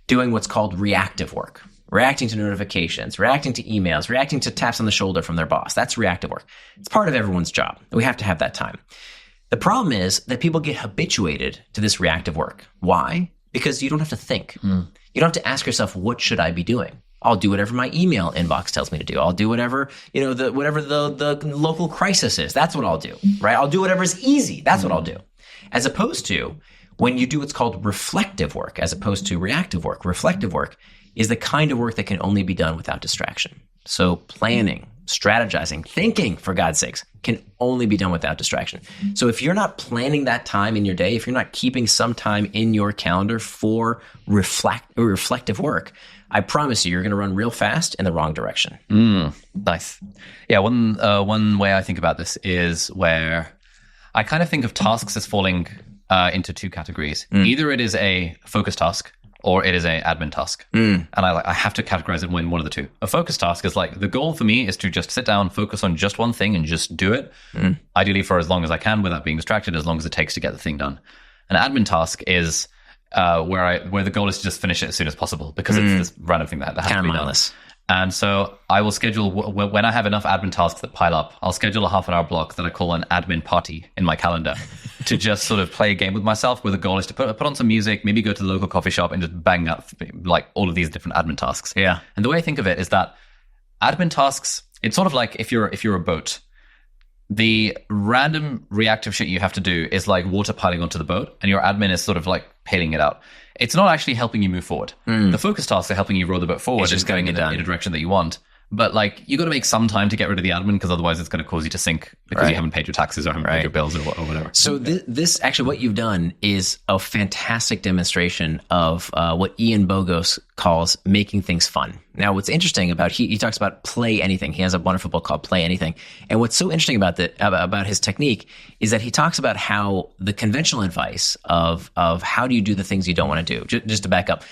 doing what's called reactive work, reacting to notifications, reacting to emails, reacting to taps on the shoulder from their boss. That's reactive work. It's part of everyone's job. We have to have that time. The problem is that people get habituated to this reactive work. Why? Because you don't have to think. You don't have to ask yourself, what should I be doing? I'll do whatever my email inbox tells me to do. I'll do whatever, whatever the local crisis is. That's what I'll do, right? I'll do whatever is easy. That's what I'll do. As opposed to when you do what's called reflective work, as opposed to reactive work. Reflective work is the kind of work that can only be done without distraction. So planning, strategizing, thinking, for God's sakes, can only be done without distraction. So if you're not planning that time in your day, if you're not keeping some time in your calendar for reflective work, I promise you're going to run real fast in the wrong direction. Nice. Yeah, one way I think about this is where I kind of think of tasks as falling into two categories. Either it is a focus task or it is an admin task. And I have to categorize it in one of the two. A focus task is like, the goal for me is to just sit down, focus on just one thing and just do it, ideally for as long as I can without being distracted, as long as it takes to get the thing done. An admin task is where the goal is to just finish it as soon as possible because it's this random thing that has to be done. And so I will schedule, when I have enough admin tasks that pile up, I'll schedule a half-an-hour block that I call an admin party in my calendar to just sort of play a game with myself, where the goal is to put on some music, maybe go to the local coffee shop and just bang out like all of these different admin tasks. Yeah. And the way I think of it is that admin tasks, it's sort of like if you're a boat, the random reactive shit you have to do is like water piling onto the boat, and your admin is sort of like bailing it out. It's not actually helping you move forward. The focus tasks are helping you row the boat forward, just going in a direction that you want. But like, you got to make some time to get rid of the admin, because otherwise it's going to cause you to sink because you haven't paid your taxes or haven't paid your bills or whatever. So this actually, what you've done is a fantastic demonstration of what Ian Bogos calls making things fun. Now, what's interesting about, he talks about play anything. He has a wonderful book called Play Anything. And what's so interesting about his technique is that he talks about how the conventional advice of how do you do the things you don't want to do. Just to back up,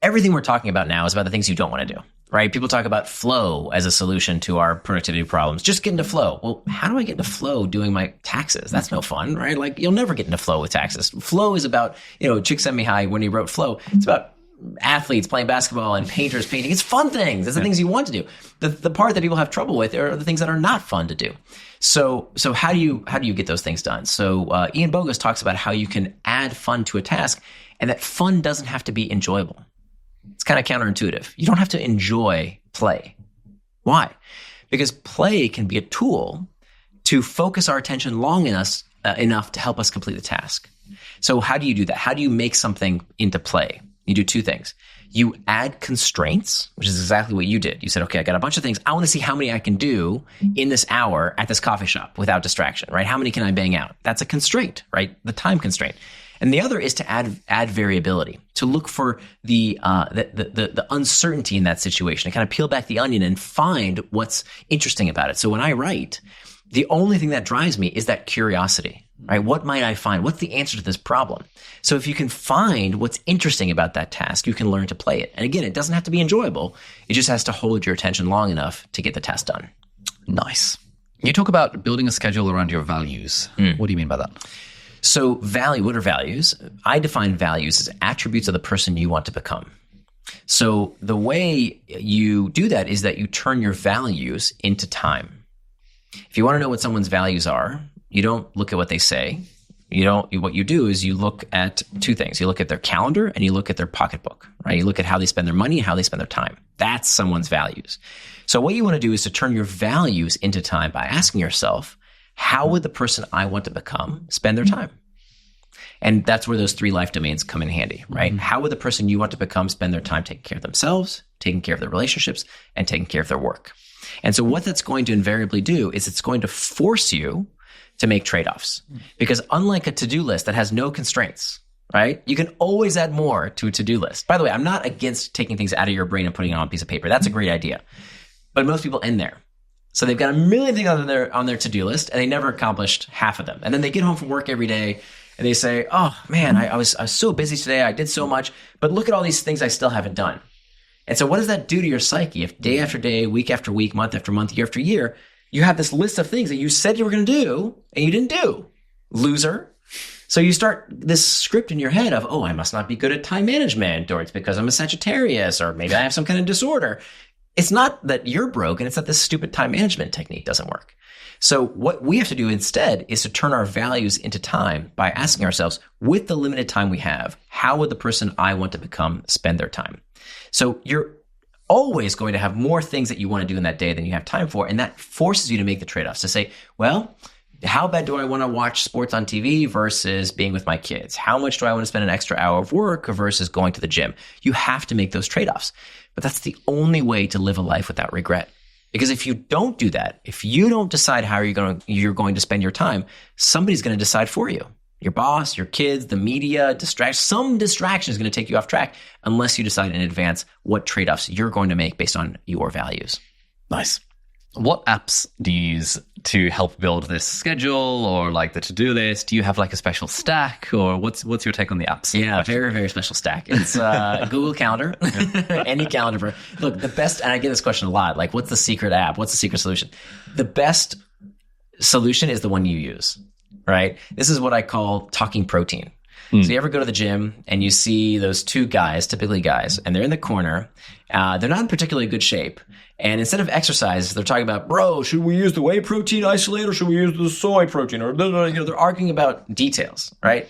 everything we're talking about now is about the things you don't want to do. Right? People talk about flow as a solution to our productivity problems. Just get into flow. Well, how do I get into flow doing my taxes? That's no fun, right? Like, you'll never get into flow with taxes. Flow is about, Csikszentmihalyi, when he wrote Flow, it's about athletes playing basketball and painters painting. It's fun things. It's the things you want to do. The part that people have trouble with are the things that are not fun to do. So how do you get those things done? So Ian Bogos talks about how you can add fun to a task, and that fun doesn't have to be enjoyable. It's kind of counterintuitive. You don't have to enjoy play. Why? Because play can be a tool to focus our attention long enough to help us complete the task. So how do you do that? How do you make something into play? You do two things. You add constraints, which is exactly what you did. You said, okay, I got a bunch of things. I want to see how many I can do in this hour at this coffee shop without distraction, right? How many can I bang out? That's a constraint, right? The time constraint. And the other is to add variability, to look for the uncertainty in that situation, to kind of peel back the onion and find what's interesting about it. So when I write, the only thing that drives me is that curiosity, right? What might I find? What's the answer to this problem? So if you can find what's interesting about that task, you can learn to play it. And again, it doesn't have to be enjoyable. It just has to hold your attention long enough to get the task done. Nice. You talk about building a schedule around your values. What do you mean by that? So what are values? I define values as attributes of the person you want to become. So the way you do that is that you turn your values into time. If you want to know what someone's values are, you don't look at what they say. What you do is you look at two things. You look at their calendar and you look at their pocketbook, right? You look at how they spend their money and how they spend their time. That's someone's values. So what you want to do is to turn your values into time by asking yourself, how would the person I want to become spend their time? And that's where those three life domains come in handy, right? How would the person you want to become spend their time taking care of themselves, taking care of their relationships, and taking care of their work? And so what that's going to invariably do is it's going to force you to make trade-offs. Because unlike a to-do list that has no constraints, right? You can always add more to a to-do list. By the way, I'm not against taking things out of your brain and putting it on a piece of paper. That's a great idea. But most people end there. So they've got a million things on their to-do list, and they never accomplished half of them. And then they get home from work every day, and they say, oh man, I was so busy today. I did so much, but look at all these things I still haven't done. And so what does that do to your psyche? If day after day, week after week, month after month, year after year, you have this list of things that you said you were going to do and you didn't do. Loser. So you start this script in your head of, oh, I must not be good at time management, or it's because I'm a Sagittarius, or maybe I have some kind of disorder. It's not that you're broken. It's that this stupid time management technique doesn't work. So what we have to do instead is to turn our values into time by asking ourselves, with the limited time we have, how would the person I want to become spend their time? So you're always going to have more things that you want to do in that day than you have time for. And that forces you to make the trade-offs to say, well, how bad do I want to watch sports on TV versus being with my kids? How much do I want to spend an extra hour of work versus going to the gym? You have to make those trade-offs. But that's the only way to live a life without regret. Because if you don't do that, if you don't decide how you're going to spend your time, somebody's going to decide for you. Your boss, your kids, the media, some distraction is going to take you off track unless you decide in advance what trade-offs you're going to make based on your values. Nice. What apps do you use to help build this schedule or like the to-do list? Do you have like a special stack, or what's your take on the apps? Yeah, very, very special stack. It's Google Calendar, any calendar. Look, the best, and I get this question a lot, like what's the secret app? What's the secret solution? The best solution is the one you use, right? This is what I call talking protein. So you ever go to the gym and you see those two guys, typically guys, and they're in the corner. They're not in particularly good shape. And instead of exercise, they're talking about, bro, should we use the whey protein isolate or should we use the soy protein? Or, they're arguing about details, right?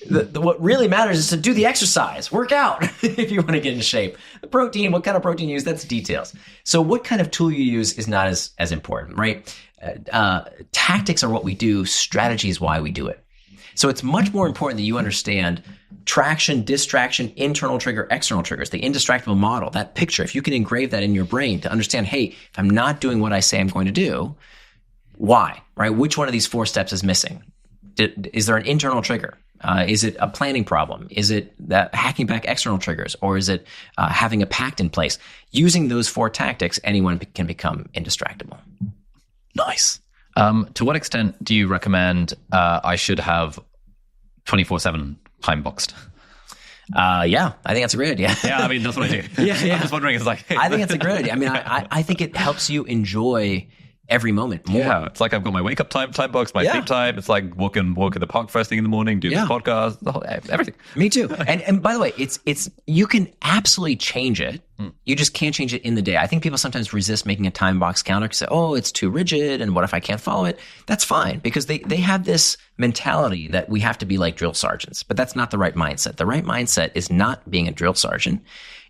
What really matters is to do the exercise, work out if you want to get in shape. The protein, what kind of protein you use, that's details. So what kind of tool you use is not as important, right? Tactics are what we do. Strategy is why we do it. So it's much more important that you understand traction, distraction, internal trigger, external triggers, the Indistractable model, that picture. If you can engrave that in your brain to understand, hey, if I'm not doing what I say I'm going to do, why, right? Which one of these 4 steps is missing? Is there an internal trigger? Is it a planning problem? Is it that hacking back external triggers? Or is it having a pact in place? Using those 4 tactics, anyone can become indistractable. Nice. To what extent do you recommend I should have 24/7 time boxed? Yeah, I think that's a great idea. Yeah, I mean, that's what I do. Yeah. I'm just wondering, it's like... I think it's a great idea. I mean, I think it helps you enjoy every moment more. Yeah, it's like I've got my wake up time box, my sleep time. It's like walk in the park first thing in the morning, do this podcast, everything. Me too. And by the way, it's you can absolutely change it. You just can't change it in the day. I think people sometimes resist making a time box calendar because say, oh, it's too rigid, and what if I can't follow it? That's fine, because they have this mentality that we have to be like drill sergeants, but that's not the right mindset. The right mindset is not being a drill sergeant.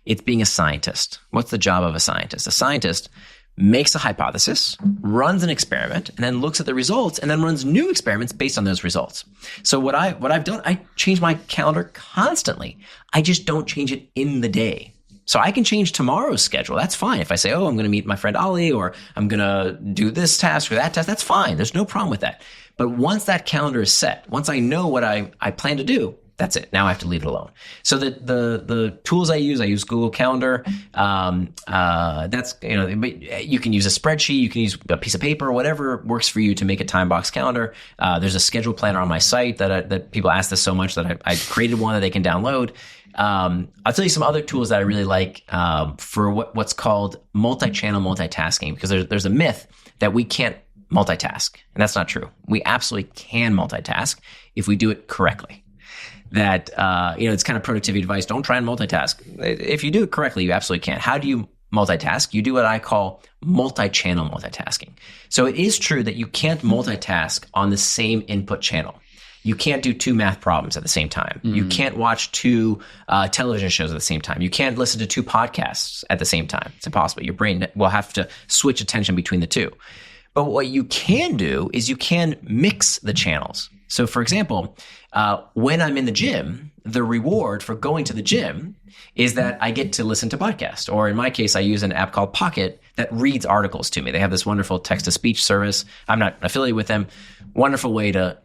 It's being a scientist. What's the job of a scientist? A scientist makes a hypothesis, runs an experiment, and then looks at the results, and then runs new experiments based on those results. So what I've done, I change my calendar constantly. I just don't change it in the day. So I can change tomorrow's schedule. That's fine. If I say, oh, I'm going to meet my friend Ali, or I'm going to do this task or that task, that's fine. There's no problem with that. But once that calendar is set, once I know what I plan to do, that's it. Now I have to leave it alone. So the tools I use Google Calendar. That's, you can use a spreadsheet, you can use a piece of paper, whatever works for you to make a time box calendar. There's a schedule planner on my site that people ask this so much that I created one that they can download. I'll tell you some other tools that I really like for what's called multi-channel multitasking, because there's a myth that we can't multitask, and that's not true. We absolutely can multitask if we do it correctly. That, it's kind of productivity advice. Don't try and multitask. If you do it correctly, you absolutely can. How do you multitask? You do what I call multi-channel multitasking. So it is true that you can't multitask on the same input channel. You can't do 2 math problems at the same time. You can't watch 2 television shows at the same time. You can't listen to 2 podcasts at the same time. It's impossible. Your brain will have to switch attention between the 2. But what you can do is you can mix the channels. So for example, when I'm in the gym, the reward for going to the gym is that I get to listen to podcasts. Or in my case, I use an app called Pocket that reads articles to me. They have this wonderful text-to-speech service. I'm not affiliated with them. Wonderful way to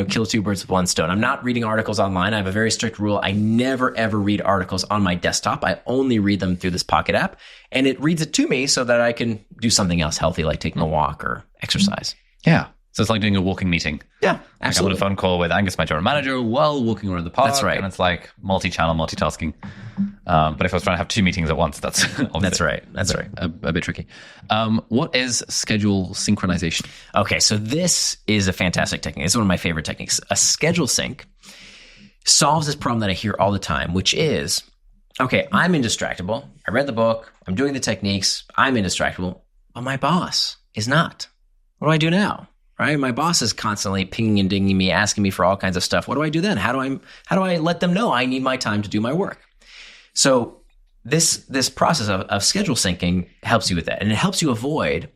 kill 2 birds with one stone. I'm not reading articles online. I have a very strict rule. I never, ever read articles on my desktop. I only read them through this Pocket app. And it reads it to me so that I can do something else healthy, like taking a walk or exercise. Yeah. So it's like doing a walking meeting. Yeah, absolutely. Like I'm on a phone call with Angus, my general manager, while walking around the park. That's right. And it's like multi-channel multitasking. But if I was trying to have 2 meetings at once, that's That's right. That's right. A bit tricky. What is schedule synchronization? Okay, so this is a fantastic technique. It's one of my favorite techniques. A schedule sync solves this problem that I hear all the time, which is, okay, I'm indistractable. I read the book. I'm doing the techniques. I'm indistractable, but my boss is not. What do I do now? Right? My boss is constantly pinging and dinging me, asking me for all kinds of stuff. What do I do then? How do I let them know I need my time to do my work? So this process of schedule syncing helps you with that. And it helps you avoid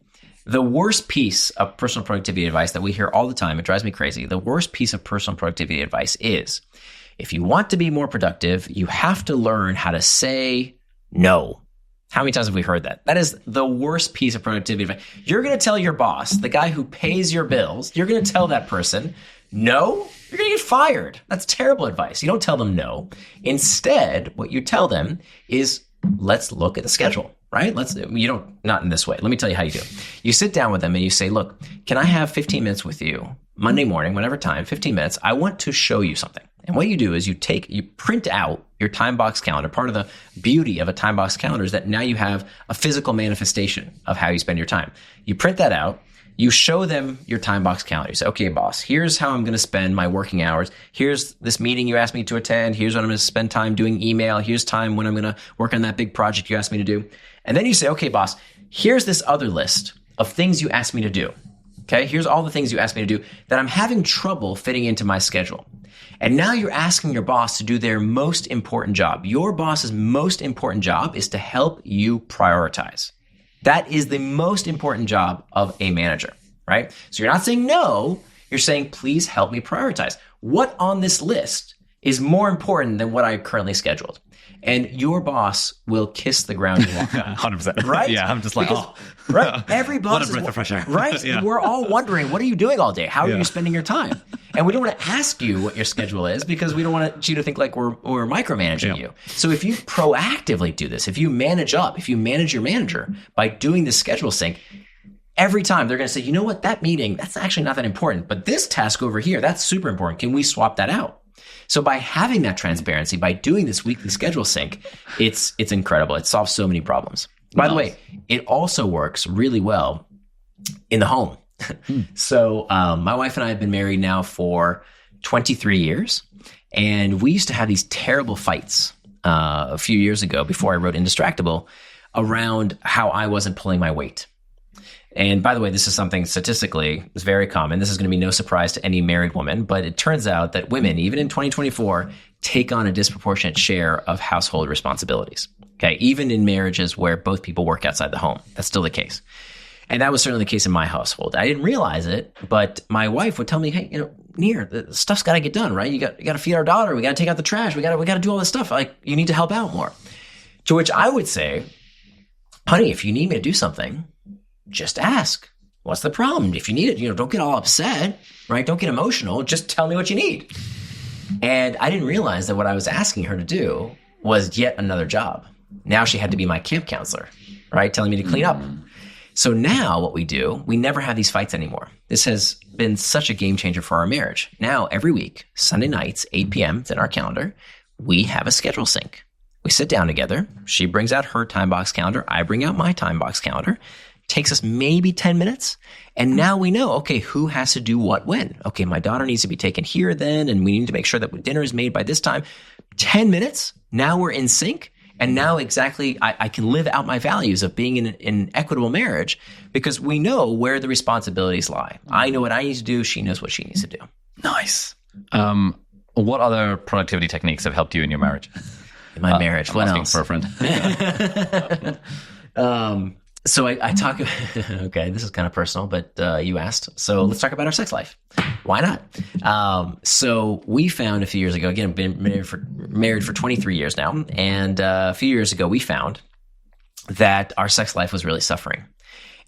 the worst piece of personal productivity advice that we hear all the time. It drives me crazy. The worst piece of personal productivity advice is, if you want to be more productive, you have to learn how to say no. How many times have we heard that? That is the worst piece of productivity advice. You're going to tell your boss, the guy who pays your bills, you're going to tell that person, no, you're going to get fired. That's terrible advice. You don't tell them no. Instead, what you tell them is, let's look at the schedule, right? Not in this way. Let me tell you how you do it. You sit down with them and you say, look, can I have 15 minutes with you Monday morning, whenever time, 15 minutes. I want to show you something. And what you do is you print out your time box calendar. Part of the beauty of a time box calendar is that now you have a physical manifestation of how you spend your time. You print that out. You show them your time box calendar. You say, okay, boss, here's how I'm going to spend my working hours. Here's this meeting you asked me to attend. Here's when I'm going to spend time doing email. Here's time when I'm going to work on that big project you asked me to do. And then you say, okay, boss, here's this other list of things you asked me to do. Okay, here's all the things you asked me to do that I'm having trouble fitting into my schedule. And now you're asking your boss to do their most important job. Your boss's most important job is to help you prioritize. That is the most important job of a manager, right? So you're not saying no, you're saying, please help me prioritize. What on this list is more important than what I currently scheduled? And your boss will kiss the ground you walk on. 100%. Right? Yeah, I'm just like, right? Every boss what a breath of fresh air. Right? Yeah. We're all wondering, what are you doing all day? How are you spending your time? And we don't want to ask you what your schedule is because we don't want you to think like we're micromanaging you. So if you proactively do this, if you manage your manager by doing this schedule sync, every time they're going to say, you know what, that meeting, that's actually not that important. But this task over here, that's super important. Can we swap that out? So by having that transparency, by doing this weekly schedule sync, it's incredible. It solves so many problems. By the way, it also works really well in the home. So my wife and I have been married now for 23 years. And we used to have these terrible fights a few years ago before I wrote Indistractable around how I wasn't pulling my weight. And by the way, this is something statistically is very common. This is going to be no surprise to any married woman, but it turns out that women, even in 2024, take on a disproportionate share of household responsibilities. Okay, even in marriages where both people work outside the home, that's still the case. And that was certainly the case in my household. I didn't realize it, but my wife would tell me, "Hey, Nir, the stuff's got to get done, right? You got to feed our daughter. We got to take out the trash. We got to do all this stuff. Like, you need to help out more." To which I would say, "Honey, if you need me to do something, just ask. What's the problem? If you need it, don't get all upset, right? Don't get emotional. Just tell me what you need." And I didn't realize that what I was asking her to do was yet another job. Now she had to be my camp counselor, right? Telling me to clean up. So now what we do, we never have these fights anymore. This has been such a game changer for our marriage. Now every week, Sunday nights, 8 p.m., it's in our calendar, we have a schedule sync. We sit down together. She brings out her time box calendar. I bring out my time box calendar. Takes us maybe 10 minutes. And now we know, okay, who has to do what when? Okay, my daughter needs to be taken here then, and we need to make sure that dinner is made by this time. 10 minutes, now we're in sync. And now exactly, I can live out my values of being in an equitable marriage because we know where the responsibilities lie. I know what I need to do. She knows what she needs to do. Nice. What other productivity techniques have helped you in your marriage? In my marriage, what else? For a friend. So I talk, okay, this is kind of personal, but you asked. So let's talk about our sex life. Why not? So we found a few years ago, again, been married for 23 years now. And a few years ago, we found that our sex life was really suffering.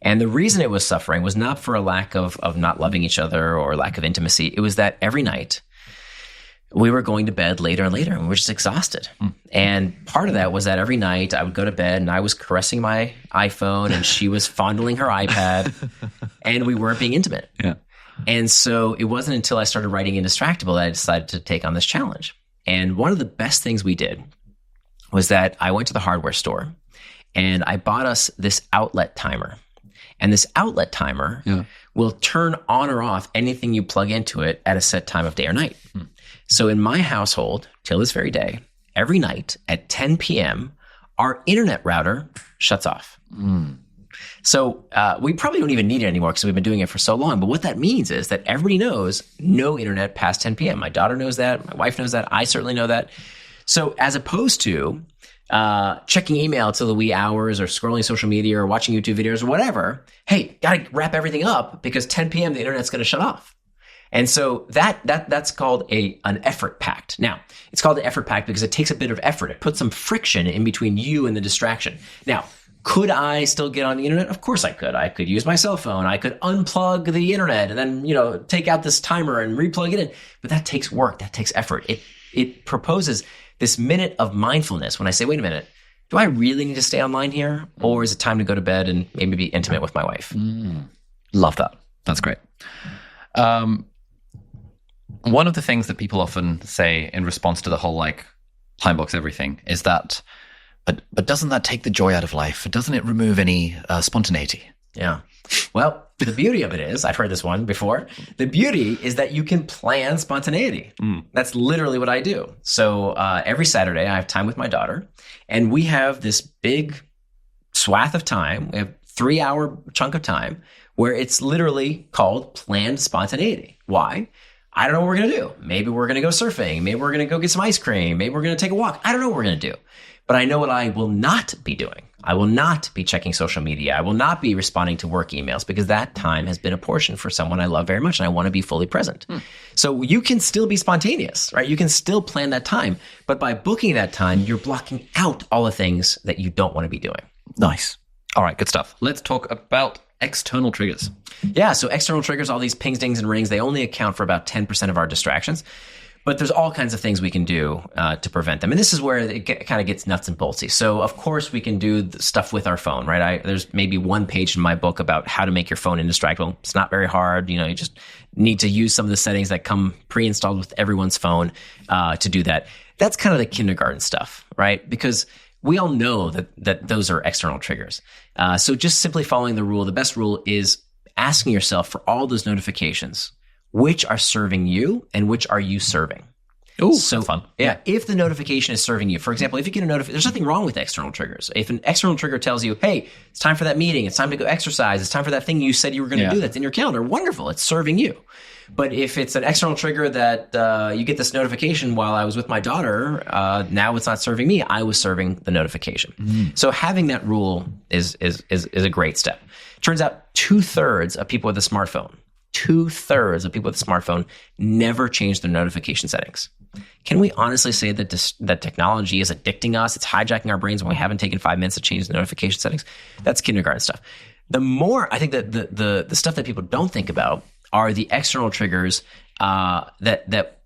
And the reason it was suffering was not for a lack of not loving each other or lack of intimacy. It was that every night we were going to bed later and later, and we were just exhausted. And part of that was that every night I would go to bed and I was caressing my iPhone and she was fondling her iPad and we weren't being intimate. Yeah. And so it wasn't until I started writing Indistractable that I decided to take on this challenge. And one of the best things we did was that I went to the hardware store and I bought us this outlet timer. And this outlet timer will turn on or off anything you plug into it at a set time of day or night. So in my household, till this very day, every night at 10 p.m., our internet router shuts off. So we probably don't even need it anymore because we've been doing it for so long. But what that means is that everybody knows no internet past 10 p.m. My daughter knows that. My wife knows that. I certainly know that. So as opposed to checking email till the wee hours or scrolling social media or watching YouTube videos or whatever, hey, got to wrap everything up because 10 p.m. the internet's going to shut off. And so that's called an effort pact. Now, it's called an effort pact because it takes a bit of effort. It puts some friction in between you and the distraction. Now, could I still get on the internet? Of course I could. I could use my cell phone. I could unplug the internet and then, take out this timer and replug it in. But that takes work. That takes effort. It proposes this minute of mindfulness when I say, wait a minute, do I really need to stay online here? Or is it time to go to bed and maybe be intimate with my wife? Love that. That's great. One of the things that people often say in response to the whole time box everything is that, but doesn't that take the joy out of life? Doesn't it remove any spontaneity? Yeah. Well, the beauty of it is, I've heard this one before, the beauty is that you can plan spontaneity. That's literally what I do. So every Saturday I have time with my daughter and we have this big swath of time. We have 3-hour chunk of time where it's literally called planned spontaneity. Why? I don't know what we're going to do. Maybe we're going to go surfing. Maybe we're going to go get some ice cream. Maybe we're going to take a walk. I don't know what we're going to do. But I know what I will not be doing. I will not be checking social media. I will not be responding to work emails because that time has been apportioned for someone I love very much and I want to be fully present. So you can still be spontaneous, right? You can still plan that time. But by booking that time, you're blocking out all the things that you don't want to be doing. Nice. All right, good stuff. Let's talk about external triggers. Yeah, so external triggers, all these pings, dings, and rings, they only account for about 10% of our distractions. But there's all kinds of things we can do to prevent them. And this is where it kind of gets nuts and boltsy. So, of course, we can do stuff with our phone, right? There's maybe one page in my book about how to make your phone indistractable. It's not very hard. You just need to use some of the settings that come pre-installed with everyone's phone to do that. That's kind of the kindergarten stuff, right? Because we all know that those are external triggers. So just simply following the rule, the best rule is asking yourself for all those notifications, which are serving you and which are you serving? Oh, so fun. Yeah. If the notification is serving you, for example, if you get a notification, there's nothing wrong with external triggers. If an external trigger tells you, hey, it's time for that meeting, it's time to go exercise, it's time for that thing you said you were going to do that's in your calendar, wonderful. It's serving you. But if it's an external trigger that you get this notification while I was with my daughter, now it's not serving me. I was serving the notification. So having that rule is a great step. Turns out 2/3 of people with a smartphone, 2/3 of people with a smartphone never change their notification settings. Can we honestly say that that technology is addicting us? It's hijacking our brains when we haven't taken 5 minutes to change the notification settings? That's kindergarten stuff. The more, I think that the stuff that people don't think about are the external triggers that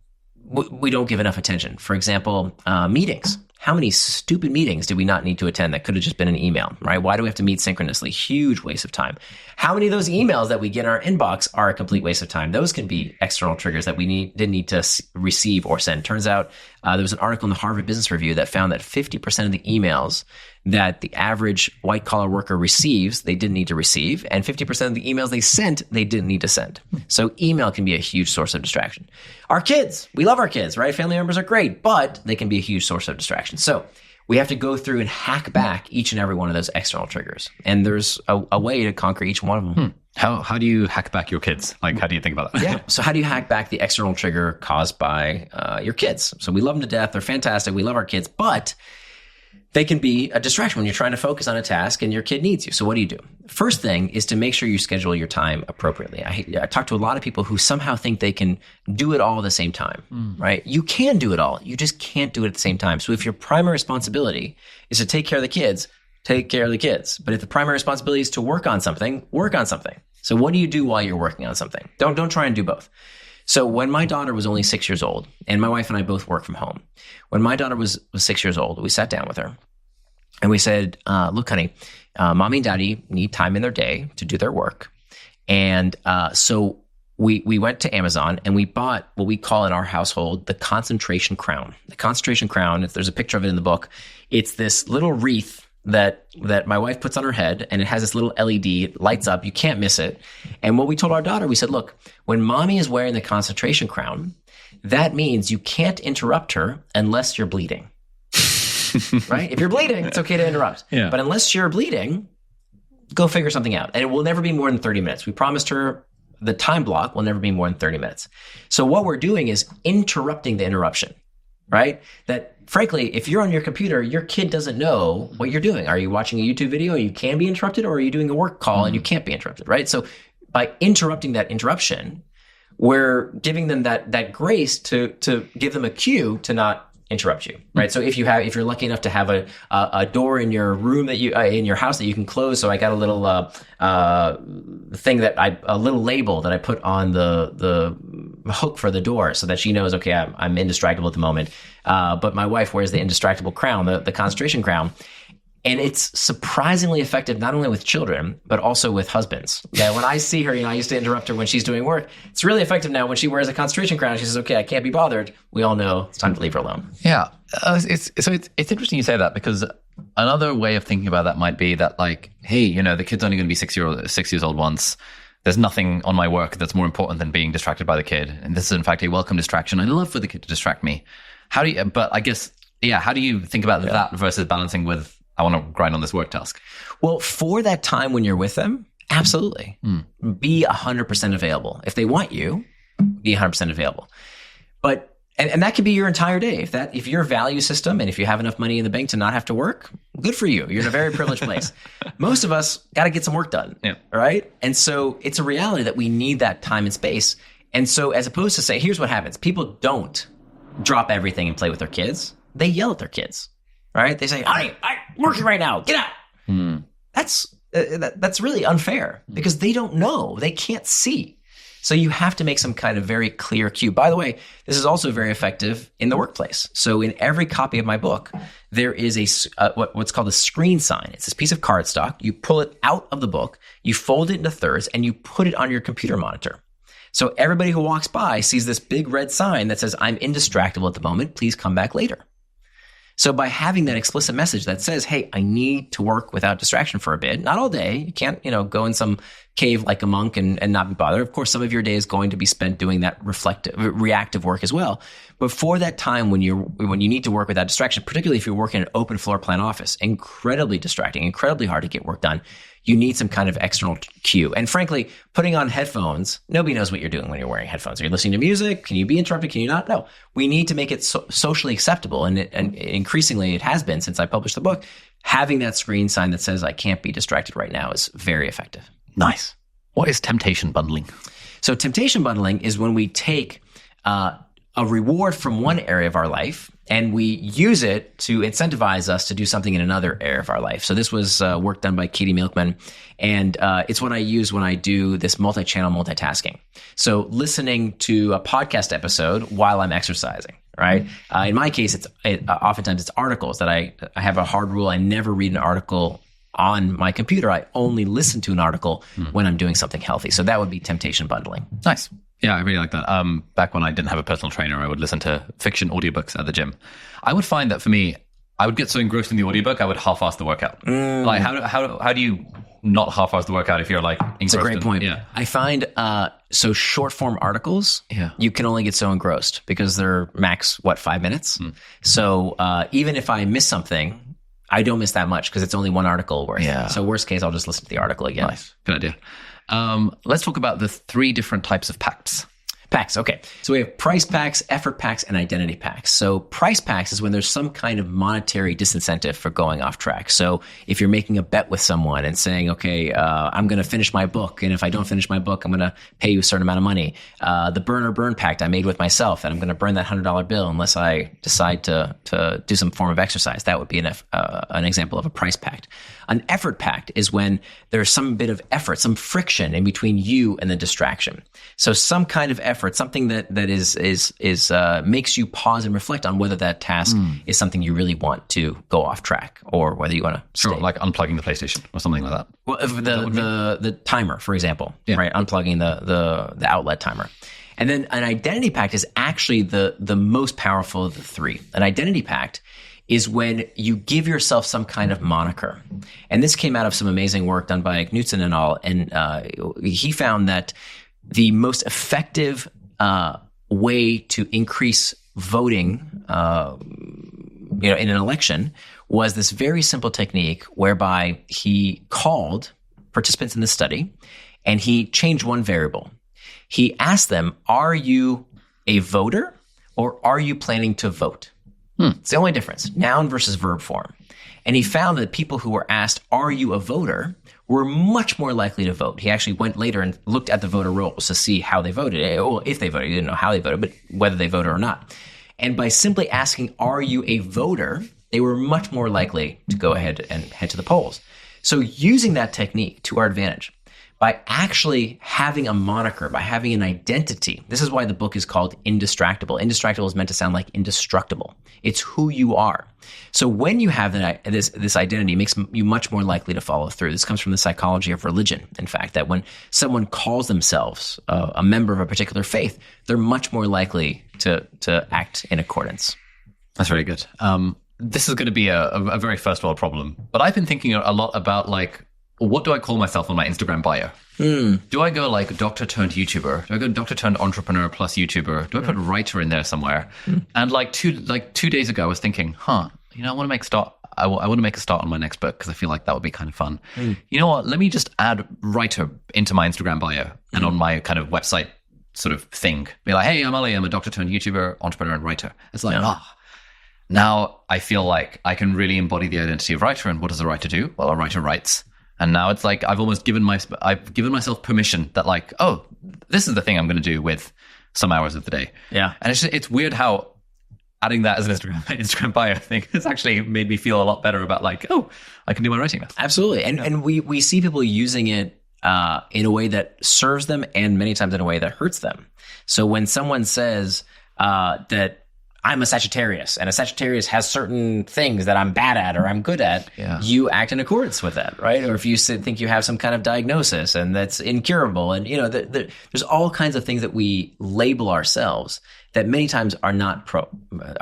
we don't give enough attention. For example, meetings. How many stupid meetings did we not need to attend that could have just been an email, right? Why do we have to meet synchronously? Huge waste of time. How many of those emails that we get in our inbox are a complete waste of time? Those can be external triggers that we didn't need to receive or send. Turns out there was an article in the Harvard Business Review that found that 50% of the emails that the average white-collar worker receives, they didn't need to receive, and 50% of the emails they sent, they didn't need to send. So email can be a huge source of distraction. Our kids, we love our kids, right? Family members are great, but they can be a huge source of distraction. So we have to go through and hack back each and every one of those external triggers. And there's a way to conquer each one of them. How do you hack back your kids? How do you think about that? Yeah. So how do you hack back the external trigger caused by your kids? So we love them to death. They're fantastic. We love our kids, but they can be a distraction when you're trying to focus on a task and your kid needs you. So what do you do? First thing is to make sure you schedule your time appropriately. I talk to a lot of people who somehow think they can do it all at the same time, right? You can do it all. You just can't do it at the same time. So if your primary responsibility is to take care of the kids, take care of the kids. But if the primary responsibility is to work on something, work on something. So what do you do while you're working on something? Don't try and do both. So when my daughter was only 6 years old, and my wife and I both work from home, when my daughter was 6 years old, we sat down with her and we said, look, honey, mommy and daddy need time in their day to do their work. And so we went to Amazon and we bought what we call in our household the concentration crown. The concentration crown, if there's a picture of it in the book, it's this little wreath that my wife puts on her head, and it has this little LED, it lights up, you can't miss it. And what we told our daughter, we said, look, when mommy is wearing the concentration crown, that means you can't interrupt her unless you're bleeding. Right? If you're bleeding, it's okay to interrupt. Yeah. But unless you're bleeding, go figure something out. And it will never be more than 30 minutes. We promised her the time block will never be more than 30 minutes. So what we're doing is interrupting the interruption, right? That frankly, if you're on your computer, your kid doesn't know what you're doing. Are you watching a YouTube video and you can be interrupted, or are you doing a work call and you can't be interrupted, right? So by interrupting that interruption, we're giving them that grace to give them a cue to not interrupt you, right? So if you're lucky enough to have a door in your room that you in your house that you can close. So I got a little a little label that I put on the hook for the door so that she knows, okay, I'm indistractable at the moment. But my wife wears the Indistractable crown, the concentration crown. And it's surprisingly effective, not only with children, but also with husbands. Yeah, when I see her, I used to interrupt her when she's doing work. It's really effective now when she wears a concentration crown. She says, okay, I can't be bothered. We all know it's time to leave her alone. Yeah. It's interesting you say that, because another way of thinking about that might be that, like, hey, the kid's only going to be 6 years old once. There's nothing on my work that's more important than being distracted by the kid. And this is, in fact, a welcome distraction. I love for the kid to distract me. How do you think about that versus balancing with, I want to grind on this work task? Well, for that time when you're with them, absolutely. Be 100% available. If they want you, be 100% available. But, and that could be your entire day. If your value system, and if you have enough money in the bank to not have to work, good for you. You're in a very privileged place. Most of us got to get some work done. Yeah. Right. And so it's a reality that we need that time and space. And so as opposed to say, here's what happens. People don't drop everything and play with their kids. They yell at their kids. Right? They say, I'm working right now. Get out. That's really unfair because they don't know. They can't see. So you have to make some kind of very clear cue. By the way, this is also very effective in the workplace. So in every copy of my book, there is what's called a screen sign. It's this piece of cardstock. You pull it out of the book, you fold it into thirds, and you put it on your computer monitor. So everybody who walks by sees this big red sign that says, I'm indistractable at the moment. Please come back later. So by having that explicit message that says, hey, I need to work without distraction for a bit, not all day. You can't, go in some cave like a monk and not be bothered. Of course, some of your day is going to be spent doing that reactive work as well. But for that time when you need to work without distraction, particularly if you're working in an open floor plan office, incredibly distracting, incredibly hard to get work done. You need some kind of external cue. And frankly, putting on headphones, nobody knows what you're doing when you're wearing headphones. Are you listening to music? Can you be interrupted? Can you not? No. We need to make it socially acceptable. And increasingly it has been since I published the book. Having that screen sign that says I can't be distracted right now is very effective. Nice. What is temptation bundling? So temptation bundling is when we take a reward from one area of our life and we use it to incentivize us to do something in another area of our life. So this was work done by Katie Milkman, and it's what I use when I do this multi-channel multitasking. So listening to a podcast episode while I'm exercising, right? In my case, oftentimes it's articles that I have a hard rule. I never read an article on my computer. I only listen to an article when I'm doing something healthy. So that would be temptation bundling. Nice. Yeah, I really like that. Back when I didn't have a personal trainer, I would listen to fiction audiobooks at the gym. I would find that for me, I would get so engrossed in the audiobook, I would half-ass the workout. Like, how do you not half-ass the workout if you're like engrossed? It's a great point. Yeah. I find so short-form articles, you can only get so engrossed because they're max 5 minutes. So even if I miss something, I don't miss that much because it's only one article worth. Yeah. So worst case, I'll just listen to the article again. Nice. Good idea. Let's talk about the 3 different types of pacts. Pacts. Okay. So we have price pacts, effort pacts, and identity pacts. So price pacts is when there's some kind of monetary disincentive for going off track. So if you're making a bet with someone and saying, okay, I'm going to finish my book. And if I don't finish my book, I'm going to pay you a certain amount of money. The burn or burn pact I made with myself, and I'm going to burn that $100 bill unless I decide to do some form of exercise. That would be an example of a price pact. An effort pact is when there's some bit of effort, some friction in between you and the distraction. So some kind of effort effort, something that is makes you pause and reflect on whether that task is something you really want to go off track or whether you want to stay. Sure, like unplugging the PlayStation or something like that. Well, the timer, for example, right? Unplugging the outlet timer. And then an identity pact is actually the most powerful of the three. An identity pact is when you give yourself some kind of moniker. And this came out of some amazing work done by Knudsen and all. And he found that the most effective way to increase voting in an election was this very simple technique whereby he called participants in the study and he changed one variable. He asked them, are you a voter or are you planning to vote? It's the only difference, noun versus verb form. And he found that people who were asked, are you a voter, were much more likely to vote. He actually went later and looked at the voter rolls to see how they voted. Well, if they voted, he didn't know how they voted, but whether they voted or not. And by simply asking, are you a voter, they were much more likely to go ahead and head to the polls. So using that technique to our advantage, by actually having a moniker, by having an identity. This is why the book is called Indistractable. Indistractable is meant to sound like indestructible. It's who you are. So when you have this identity, it makes you much more likely to follow through. This comes from the psychology of religion, in fact, that when someone calls themselves a member of a particular faith, they're much more likely to act in accordance. That's very good. This is going to be a very first world problem, but I've been thinking a lot about what do I call myself on my Instagram bio? Do I go like doctor turned YouTuber? Do I go doctor turned entrepreneur plus YouTuber? Do I put writer in there somewhere? And like two days ago, I was thinking, I want to make a start. I want to make a start on my next book because I feel like that would be kind of fun. You know what? Let me just add writer into my Instagram bio and on my kind of website sort of thing. Be like, hey, I'm Ali. I'm a doctor turned YouTuber, entrepreneur, and writer. It's like, now I feel like I can really embody the identity of writer. And what does a writer do? Well, a writer writes. And now it's like I've almost given myself permission that like, oh, this is the thing I'm going to do with some hours of the day. Yeah. And it's weird how adding that as an Instagram bio thing has actually made me feel a lot better about like, oh, I can do my writing now. Absolutely. And we see people using it in a way that serves them and many times in a way that hurts them. So when someone says that I'm a Sagittarius, and a Sagittarius has certain things that I'm bad at or I'm good at, you act in accordance with that, right? Or if you think you have some kind of diagnosis and that's incurable, and there's all kinds of things that we label ourselves that many times are not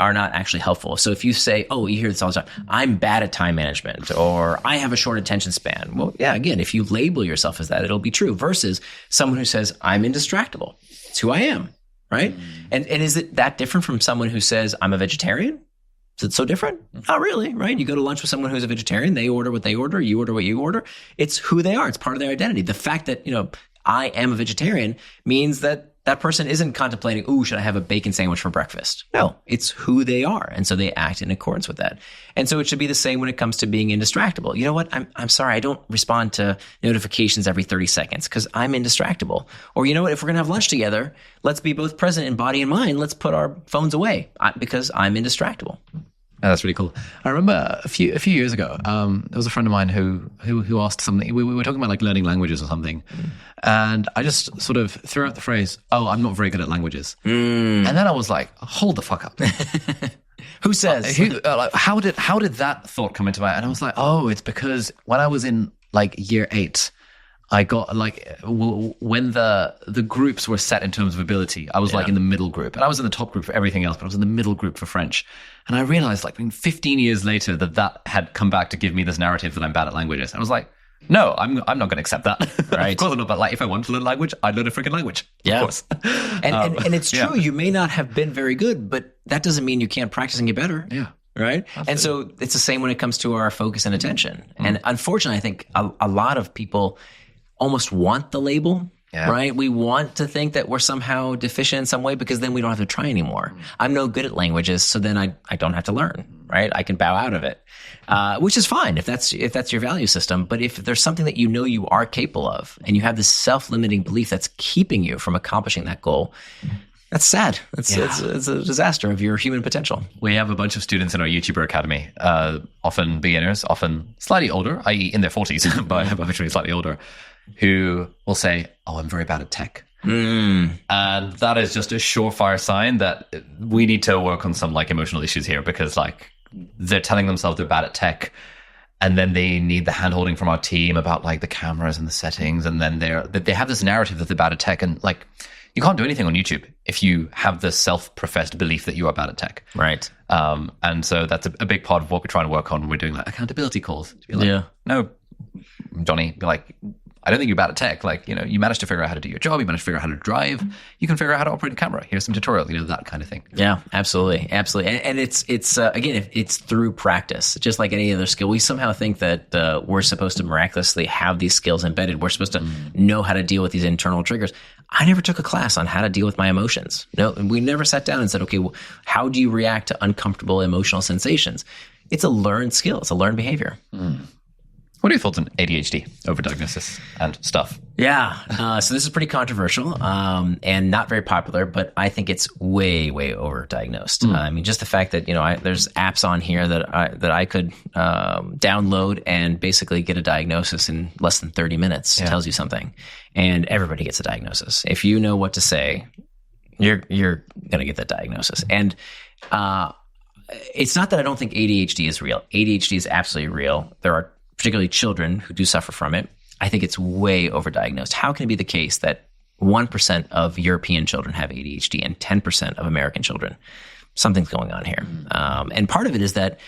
actually helpful. So if you say, oh, you hear this all the time, I'm bad at time management, or I have a short attention span. Well, yeah, again, if you label yourself as that, it'll be true. Versus someone who says, I'm indistractable. It's who I am. Right? And is it that different from someone who says, I'm a vegetarian? Is it so different? Not really, right? You go to lunch with someone who's a vegetarian, they order what they order, you order what you order. It's who they are. It's part of their identity. The fact that, I am a vegetarian means that that person isn't contemplating, ooh, should I have a bacon sandwich for breakfast? No, it's who they are. And so they act in accordance with that. And so it should be the same when it comes to being indistractable. You know what? I'm sorry. I don't respond to notifications every 30 seconds because I'm indistractable. Or you know what? If we're going to have lunch together, let's be both present in body and mind. Let's put our phones away because I'm indistractable. Oh, that's really cool. I remember a few years ago, there was a friend of mine who asked something. We were talking about like learning languages or something, and I just sort of threw out the phrase, "Oh, I'm not very good at languages," and then I was like, "Hold the fuck up." Who says? How did that thought come into my? And I was like, "Oh, it's because when I was in like year 8." I got like when the groups were set in terms of ability, I was like in the middle group, and I was in the top group for everything else, but I was in the middle group for French. And I realized like 15 years later that had come back to give me this narrative that I'm bad at languages. I was like, no, I'm not going to accept that. Right. Of course I'm not. But like, if I want to learn a language, I'd learn a freaking language. Yeah. Of course. And it's true. You may not have been very good, but that doesn't mean you can't practice and get better. Yeah. Right. Absolutely. And so it's the same when it comes to our focus and attention. And unfortunately, I think a lot of people almost want the label, right? We want to think that we're somehow deficient in some way because then we don't have to try anymore. I'm no good at languages, so then I don't have to learn, right? I can bow out of it, which is fine if that's your value system. But if there's something that you are capable of and you have this self-limiting belief that's keeping you from accomplishing that goal, that's sad. It's a disaster of your human potential. We have a bunch of students in our YouTuber Academy, often beginners, often slightly older, i.e. in their 40s, but actually slightly older, who will say, oh, I'm very bad at tech. Mm. And that is just a surefire sign that we need to work on some like emotional issues here, because like they're telling themselves they're bad at tech, and then they need the hand-holding from our team about like the cameras and the settings, and then they have this narrative that they're bad at tech, and like you can't do anything on YouTube if you have the self-professed belief that you are bad at tech. Right. And so that's a big part of what we're trying to work on when we're doing like accountability calls. To be like, no, Johnny, be like, I don't think you're bad at tech. Like, you know, you managed to figure out how to do your job. You managed to figure out how to drive. You can figure out how to operate a camera. Here's some tutorial, you know, that kind of thing. Yeah, absolutely. Absolutely. And it's again, it's through practice, just like any other skill. We somehow think that we're supposed to miraculously have these skills embedded. We're supposed to know how to deal with these internal triggers. I never took a class on how to deal with my emotions. No, we never sat down and said, okay, well, how do you react to uncomfortable emotional sensations? It's a learned skill. It's a learned behavior. What are your thoughts on ADHD, overdiagnosis, and stuff? Yeah. So this is pretty controversial and not very popular, but I think it's way, way overdiagnosed. I mean, just the fact that, you know, there's apps on here that I could download and basically get a diagnosis in less than 30 minutes. Tells you something. And everybody gets a diagnosis. If you know what to say, you're going to get that diagnosis. And it's not that I don't think ADHD is real. ADHD is absolutely real. There are particularly children who do suffer from it. I think it's way overdiagnosed. How can it be the case that 1% of European children have ADHD and 10% of American children? Something's going on here. And part of it is that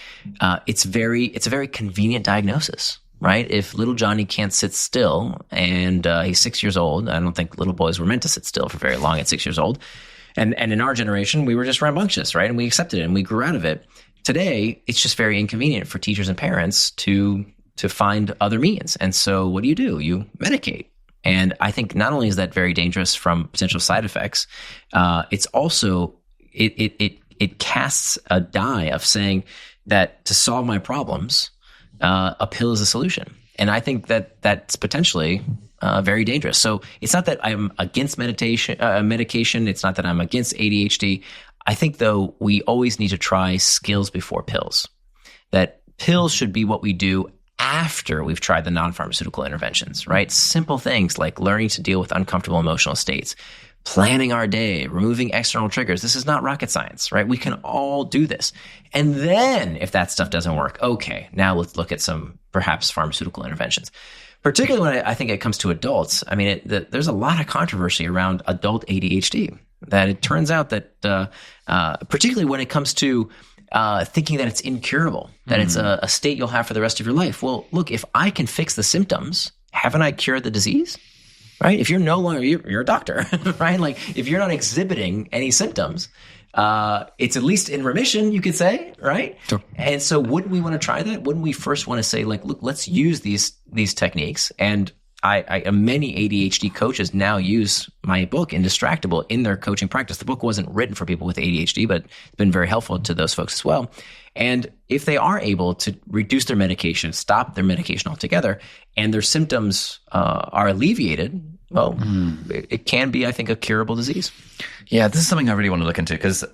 it's a very convenient diagnosis, right? If little Johnny can't sit still and he's 6 years old, I don't think little boys were meant to sit still for very long at 6 years old. And in our generation, we were just rambunctious, right? And we accepted it and we grew out of it. Today, it's just very inconvenient for teachers and parents to find other means. And so what do? You medicate. And I think not only is that very dangerous from potential side effects, it's also, it casts a die of saying that to solve my problems, a pill is a solution. And I think that that's potentially very dangerous. So it's not that I'm against medication. It's not that I'm against ADHD. I think, though, we always need to try skills before pills. That pills should be what we do after we've tried the non-pharmaceutical interventions, right? Simple things like learning to deal with uncomfortable emotional states, planning our day, removing external triggers. This is not rocket science, right? We can all do this. And then if that stuff doesn't work, okay, now let's look at some perhaps pharmaceutical interventions. Particularly when I think it comes to adults. I mean, there's a lot of controversy around adult ADHD. That it turns out that particularly when it comes to thinking that it's incurable, that it's a state you'll have for the rest of your life. Well, look, if I can fix the symptoms, haven't I cured the disease? Right? If you're no longer, you're a doctor, right? Like if you're not exhibiting any symptoms, it's at least in remission, you could say, right? Sure. And so wouldn't we want to try that? Wouldn't we first want to say, like, look, let's use these techniques? And many ADHD coaches now use my book, Indistractable, in their coaching practice. The book wasn't written for people with ADHD, but it's been very helpful to those folks as well. And if they are able to reduce their medication, stop their medication altogether, and their symptoms are alleviated, well, it can be, I think, a curable disease. Yeah, this is something I really want to look into, because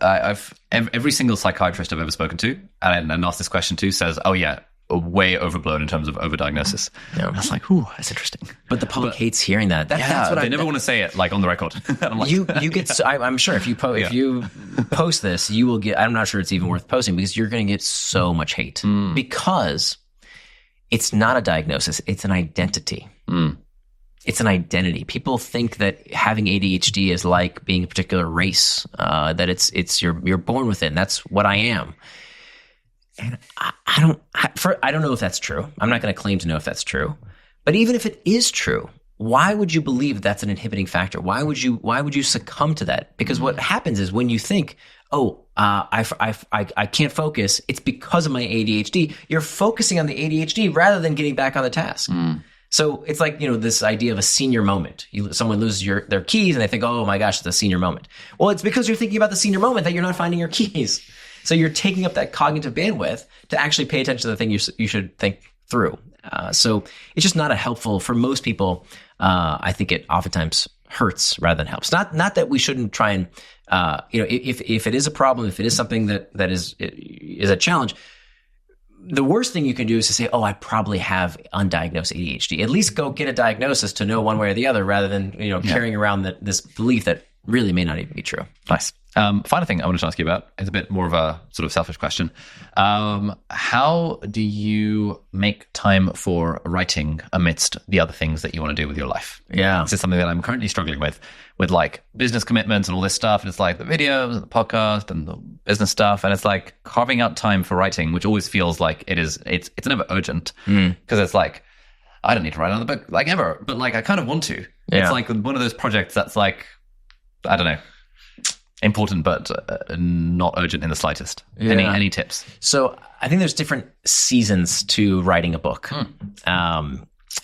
every single psychiatrist I've ever spoken to and asked this question to says, oh yeah, way overblown in terms of overdiagnosis. Yeah. I was like, ooh, that's interesting. But the public hates hearing that. That's what they never want to say it, like on the record. I'm like, you get. I'm sure if you post this, you will get. I'm not sure it's even worth posting, because you're going to get so much hate because it's not a diagnosis; it's an identity. It's an identity. People think that having ADHD is like being a particular race. That it's you're born with it. And that's what I am. And I don't know if that's true. I'm not going to claim to know if that's true. But even if it is true, why would you believe that's an inhibiting factor? Why would you succumb to that? Because what happens is when you think, I can't focus, it's because of my ADHD. You're focusing on the ADHD rather than getting back on the task. So it's like, this idea of a senior moment. Someone loses their keys and they think, oh my gosh, it's a senior moment. Well, it's because you're thinking about the senior moment that you're not finding your keys. So you're taking up that cognitive bandwidth to actually pay attention to the thing you should think through. So it's just not helpful for most people. I think it oftentimes hurts rather than helps. Not that we shouldn't try and, if it is a problem, if it is something that is a challenge, the worst thing you can do is to say, oh, I probably have undiagnosed ADHD. At least go get a diagnosis to know one way or the other, rather than carrying around this belief that really may not even be true. Nice. Final thing I wanted to ask you about is a bit more of a sort of selfish question. How do you make time for writing amidst the other things that you want to do with your life? Yeah. This is something that I'm currently struggling with like business commitments and all this stuff. And it's like the videos and the podcast and the business stuff. And it's like carving out time for writing, which always feels like it's never urgent, because it's like, I don't need to write another book like ever, but like I kind of want to. Yeah. It's like one of those projects that's like, I don't know, important, but not urgent in the slightest. Yeah. Any tips? So I think there's different seasons to writing a book.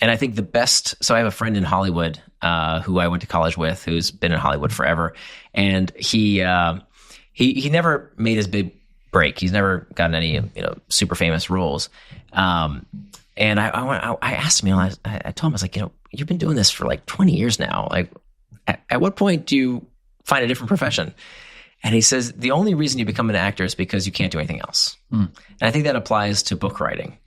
And I think the best, so I have a friend in Hollywood who I went to college with, who's been in Hollywood forever. And he never made his big break. He's never gotten any, super famous roles. And I asked him, I told him, I was like, you've been doing this for like 20 years now. Like at what point do you find a different profession? And he says, the only reason you become an actor is because you can't do anything else. And I think that applies to book writing.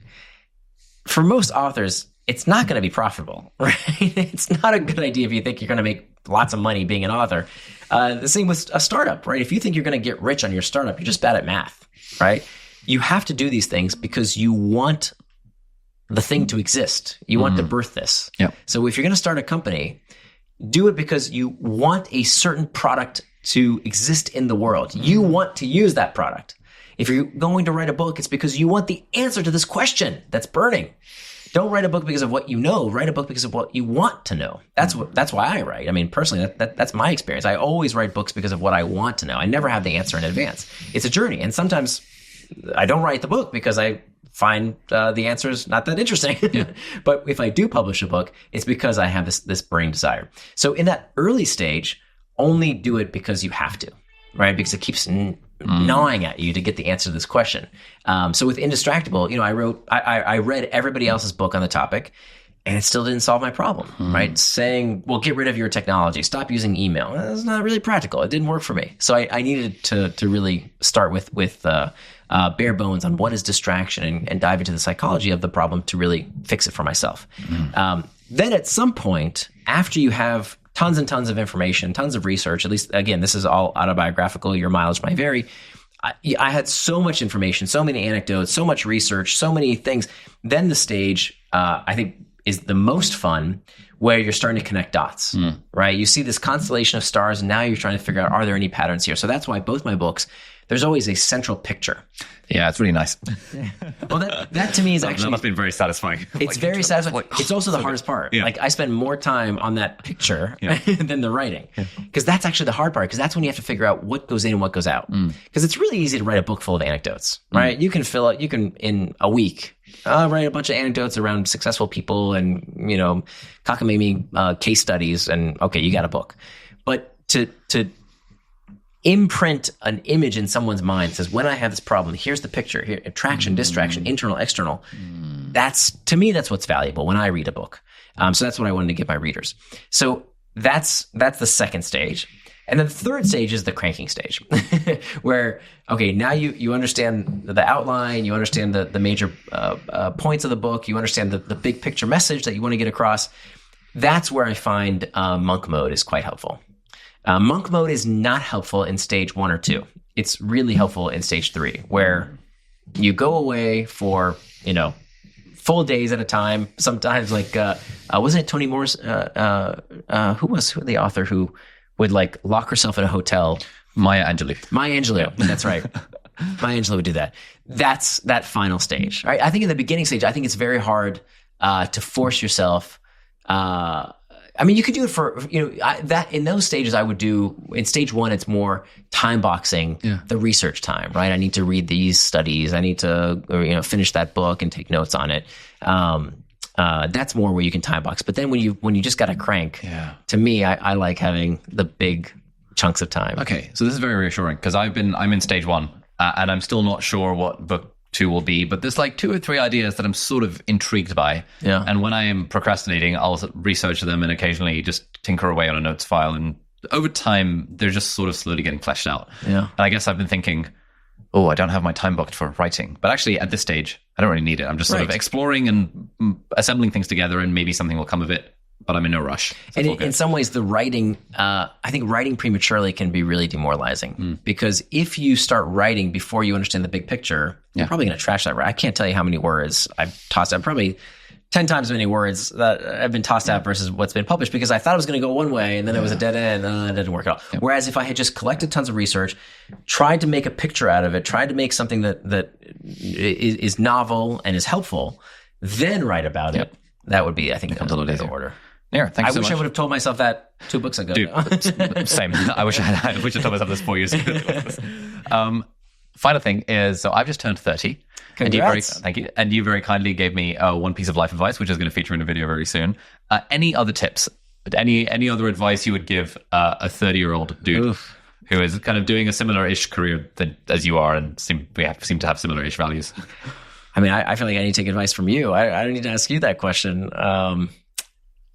For most authors, it's not going to be profitable, right? It's not a good idea if you think you're going to make lots of money being an author. The same with a startup, right? If you think you're going to get rich on your startup, you're just bad at math, right? You have to do these things because you want the thing to exist. You want to birth this. Yep. So if you're going to start a company, do it because you want a certain product to exist in the world. You want to use that product. If you're going to write a book, it's because you want the answer to this question that's burning. Don't write a book because of what you know. Write a book because of what you want to know. That's why I write. I mean, personally, that's my experience. I always write books because of what I want to know. I never have the answer in advance. It's a journey. And sometimes I don't write the book because I find the answers not that interesting. Yeah. But if I do publish a book, it's because I have this burning desire. So in that early stage, only do it because you have to, right? Because it keeps gnawing at you to get the answer to this question. So with Indistractable, I read everybody else's book on the topic, and it still didn't solve my problem, right? Saying, well, get rid of your technology, stop using email. That's not really practical. It didn't work for me. So I needed to really start with bare bones on what is distraction and dive into the psychology of the problem to really fix it for myself. Then at some point, after you have tons and tons of information, tons of research, at least, again, this is all autobiographical, your mileage may vary. I had so much information, so many anecdotes, so much research, so many things. Then the stage, I think, is the most fun, where you're starting to connect dots, right? You see this constellation of stars, and now you're trying to figure out, are there any patterns here? So that's why both my books, there's always a central picture. Yeah, it's really nice. Well, that to me is actually... That must be very satisfying. It's very satisfying. It's also the hardest part. Yeah. Like, I spend more time on that picture than the writing. Because that's actually the hard part, because that's when you have to figure out what goes in and what goes out. Because it's really easy to write a book full of anecdotes, right? You can in a week, write a bunch of anecdotes around successful people and, cockamamie case studies, and okay, you got a book. But to imprint an image in someone's mind, says, when I have this problem, here's the picture, here, attraction, distraction, internal, external. To me, that's what's valuable when I read a book. So that's what I wanted to give my readers. So that's the second stage. And then the third stage is the cranking stage, where, okay, now you understand the outline, you understand the major points of the book, you understand the big picture message that you want to get across. That's where I find monk mode is quite helpful. Monk mode is not helpful in stage 1 or 2. It's really helpful in stage 3, where you go away for, full days at a time. Sometimes, like, wasn't it Toni Morris? Who was the author who would like lock herself in a hotel? Maya Angelou. That's right. Maya Angelou would do that. That's that final stage. Right? I think in the beginning stage, I think it's very hard to force yourself. You could do it for, that in those stages I would do. In stage 1, it's more time boxing the research time, right? I need to read these studies. I need to, finish that book and take notes on it. That's more where you can time box. But then when you just got to crank, to me, I like having the big chunks of time. Okay. So this is very reassuring, because I'm in stage 1 and I'm still not sure what book 2 will be, but there's like 2 or 3 ideas that I'm sort of intrigued by. Yeah. And when I am procrastinating, I'll research them and occasionally just tinker away on a notes file. And over time, they're just sort of slowly getting fleshed out. Yeah. And I guess I've been thinking, oh, I don't have my time booked for writing. But actually, at this stage, I don't really need it. I'm just sort of exploring and assembling things together, and maybe something will come of it. But I'm in no rush. So and in some ways, the writing, I think writing prematurely can be really demoralizing because if you start writing before you understand the big picture, you're probably going to trash that. I can't tell you how many words I've tossed out. Probably 10 times as many words that have been tossed out versus what's been published because I thought it was going to go one way and then it was a dead end and it didn't work at all. Yeah. Whereas if I had just collected tons of research, tried to make a picture out of it, tried to make something that is novel and is helpful, then write about it, that would be, I think, a little bit order. Nir, thank you so much. I wish I would have told myself that 2 books ago. Dude, same. I wish I told myself this 4 years ago. Final thing is, so I've just turned 30. Congrats. Thank you. And you very kindly gave me one piece of life advice, which is going to feature in a video very soon. Any other tips? Any other advice you would give a 30-year-old dude who is kind of doing a similar-ish career as you are and seem to have similar-ish values? I mean, I feel like I need to take advice from you. I don't need to ask you that question.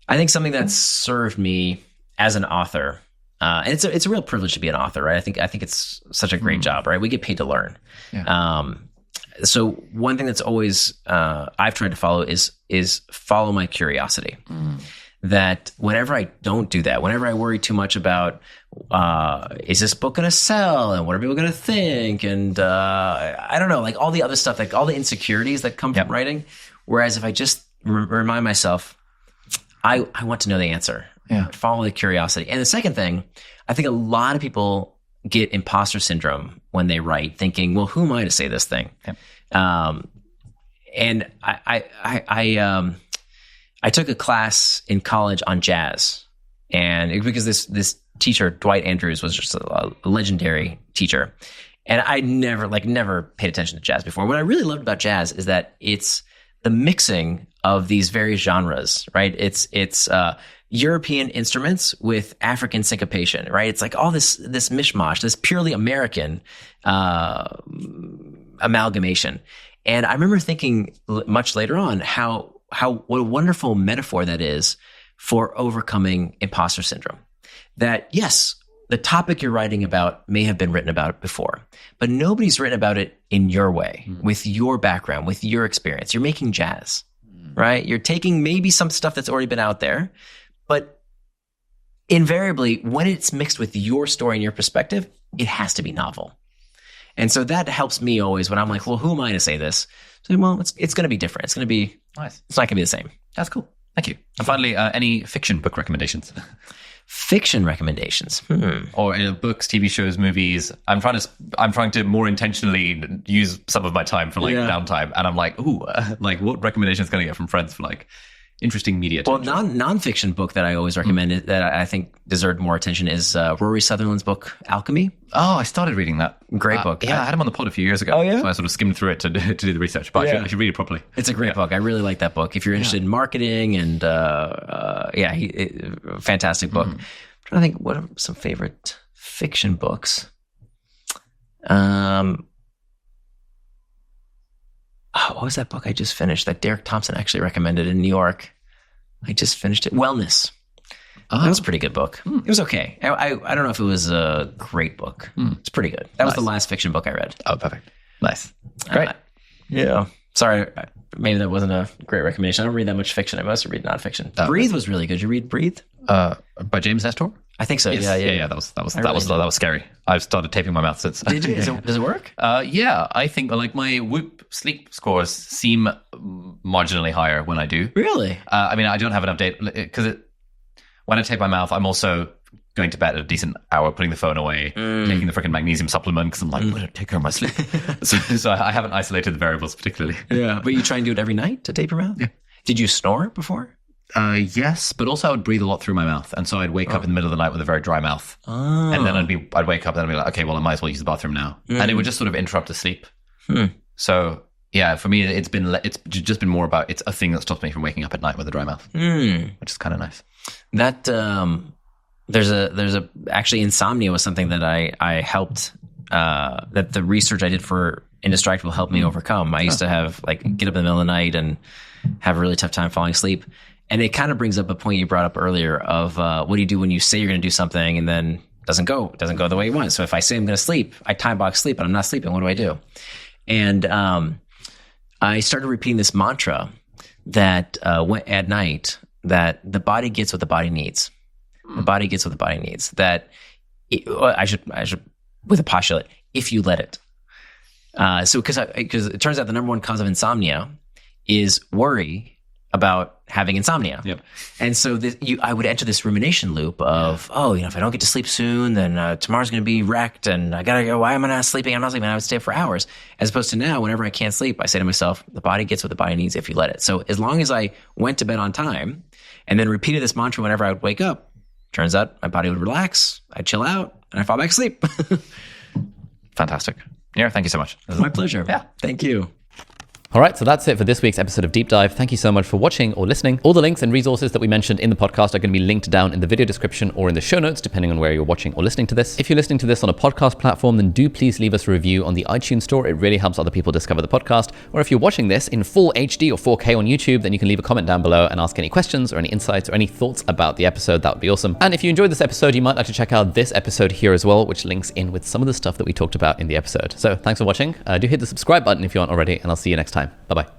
I think something that served me as an author, and it's a real privilege to be an author, right? I think it's such a great job, right? We get paid to learn. Yeah. So one thing that's always I've tried to follow is follow my curiosity. That whenever I don't do that, whenever I worry too much about is this book going to sell and what are people going to think, and I don't know, like all the other stuff, like all the insecurities that come from writing. Whereas if I just remind myself, I want to know the answer. Yeah. Follow the curiosity. And the second thing, I think a lot of people get imposter syndrome when they write, thinking, well, who am I to say this thing? Yeah. And I took a class in college on jazz, and because this teacher, Dwight Andrews, was just a legendary teacher. And I never paid attention to jazz before. What I really loved about jazz is that it's the mixing of these various genres, right? It's European instruments with African syncopation, right? It's like all this mishmash, this purely American amalgamation. And I remember thinking much later on what a wonderful metaphor that is for overcoming imposter syndrome. That yes, the topic you're writing about may have been written about before, but nobody's written about it in your way, with your background, with your experience. You're making jazz, right? You're taking maybe some stuff that's already been out there, but invariably, when it's mixed with your story and your perspective, it has to be novel. And so that helps me always when I'm like, well, who am I to say this? So, well, it's going to be different. It's going to be nice. It's not going to be the same. That's cool. Thank you. And finally, any fiction book recommendations? Fiction recommendations, or books, TV shows, movies. I'm trying to more intentionally use some of my time for downtime, and I'm like, what recommendations can I get from friends for interesting media? Well, nonfiction book that I always recommend that I think deserved more attention is Rory Sutherland's book Alchemy. Oh, I started reading that. Great book. Yeah, I had him on the pod a few years ago. Oh, yeah? So I sort of skimmed through it to do the research, but I should read it properly. It's a great book. I really like that book. If you're interested in marketing and fantastic book. I'm trying to think, what are some favorite fiction books? What was that book I just finished that Derek Thompson actually recommended in New York? I just finished it. Wellness. That was a pretty good book. It was okay. I don't know if it was a great book. It's pretty good. That was the last fiction book I read. Oh, perfect. Nice. Great. Yeah. Sorry, maybe that wasn't a great recommendation. I don't read that much fiction. I mostly read nonfiction. Breathe was really good. Did you read Breathe? By James Nestor? I think so. Yes. Yeah. That was scary. I've started taping my mouth since. Did you? Does it work? Yeah, I think my Whoop sleep scores seem marginally higher when I do. Really? I mean, I don't have an update because when I tape my mouth, I'm also going to bed at a decent hour, putting the phone away, taking the freaking magnesium supplement because I'm like, I'm going to take care of my sleep. so I haven't isolated the variables particularly. Yeah, but you try and do it every night to tape your mouth? Yeah. Did you snore before? Yes, but also I would breathe a lot through my mouth, and so I'd wake up in the middle of the night with a very dry mouth, and then I'd wake up and I'd be like, okay, well I might as well use the bathroom now, and it would just sort of interrupt the sleep. So yeah, for me it's just been more about it's a thing that stops me from waking up at night with a dry mouth, which is kind of nice. That there's actually insomnia was something that I helped that the research I did for Indistractable helped me overcome. I used to have get up in the middle of the night and have a really tough time falling asleep. And it kind of brings up a point you brought up earlier of what do you do when you say you're going to do something and then doesn't go the way you want. So if I say I'm going to sleep, I time box sleep, and I'm not sleeping. What do I do? And I started repeating this mantra that at night, that the body gets what the body needs. The body gets what the body needs. That I should with a postulate, if you let it. So because it turns out the number one cause of insomnia is worry about having insomnia. Yep. And so I would enter this rumination loop of, if I don't get to sleep soon, then tomorrow's going to be wrecked, and I got to go, why am I not sleeping? I'm not sleeping. I would stay up for hours. As opposed to now, whenever I can't sleep, I say to myself, the body gets what the body needs if you let it. So as long as I went to bed on time and then repeated this mantra whenever I would wake up, turns out my body would relax, I'd chill out, and I fall back asleep. Fantastic. Nir, thank you so much. My pleasure. Yeah. Thank you. All right, so that's it for this week's episode of Deep Dive. Thank you so much for watching or listening. All the links and resources that we mentioned in the podcast are going to be linked down in the video description or in the show notes, depending on where you're watching or listening to this. If you're listening to this on a podcast platform, then do please leave us a review on the iTunes store. It really helps other people discover the podcast. Or if you're watching this in full HD or 4K on YouTube, then you can leave a comment down below and ask any questions or any insights or any thoughts about the episode. That would be awesome. And if you enjoyed this episode, you might like to check out this episode here as well, which links in with some of the stuff that we talked about in the episode. So thanks for watching. Do hit the subscribe button if you aren't already, and I'll see you next time. Bye-bye.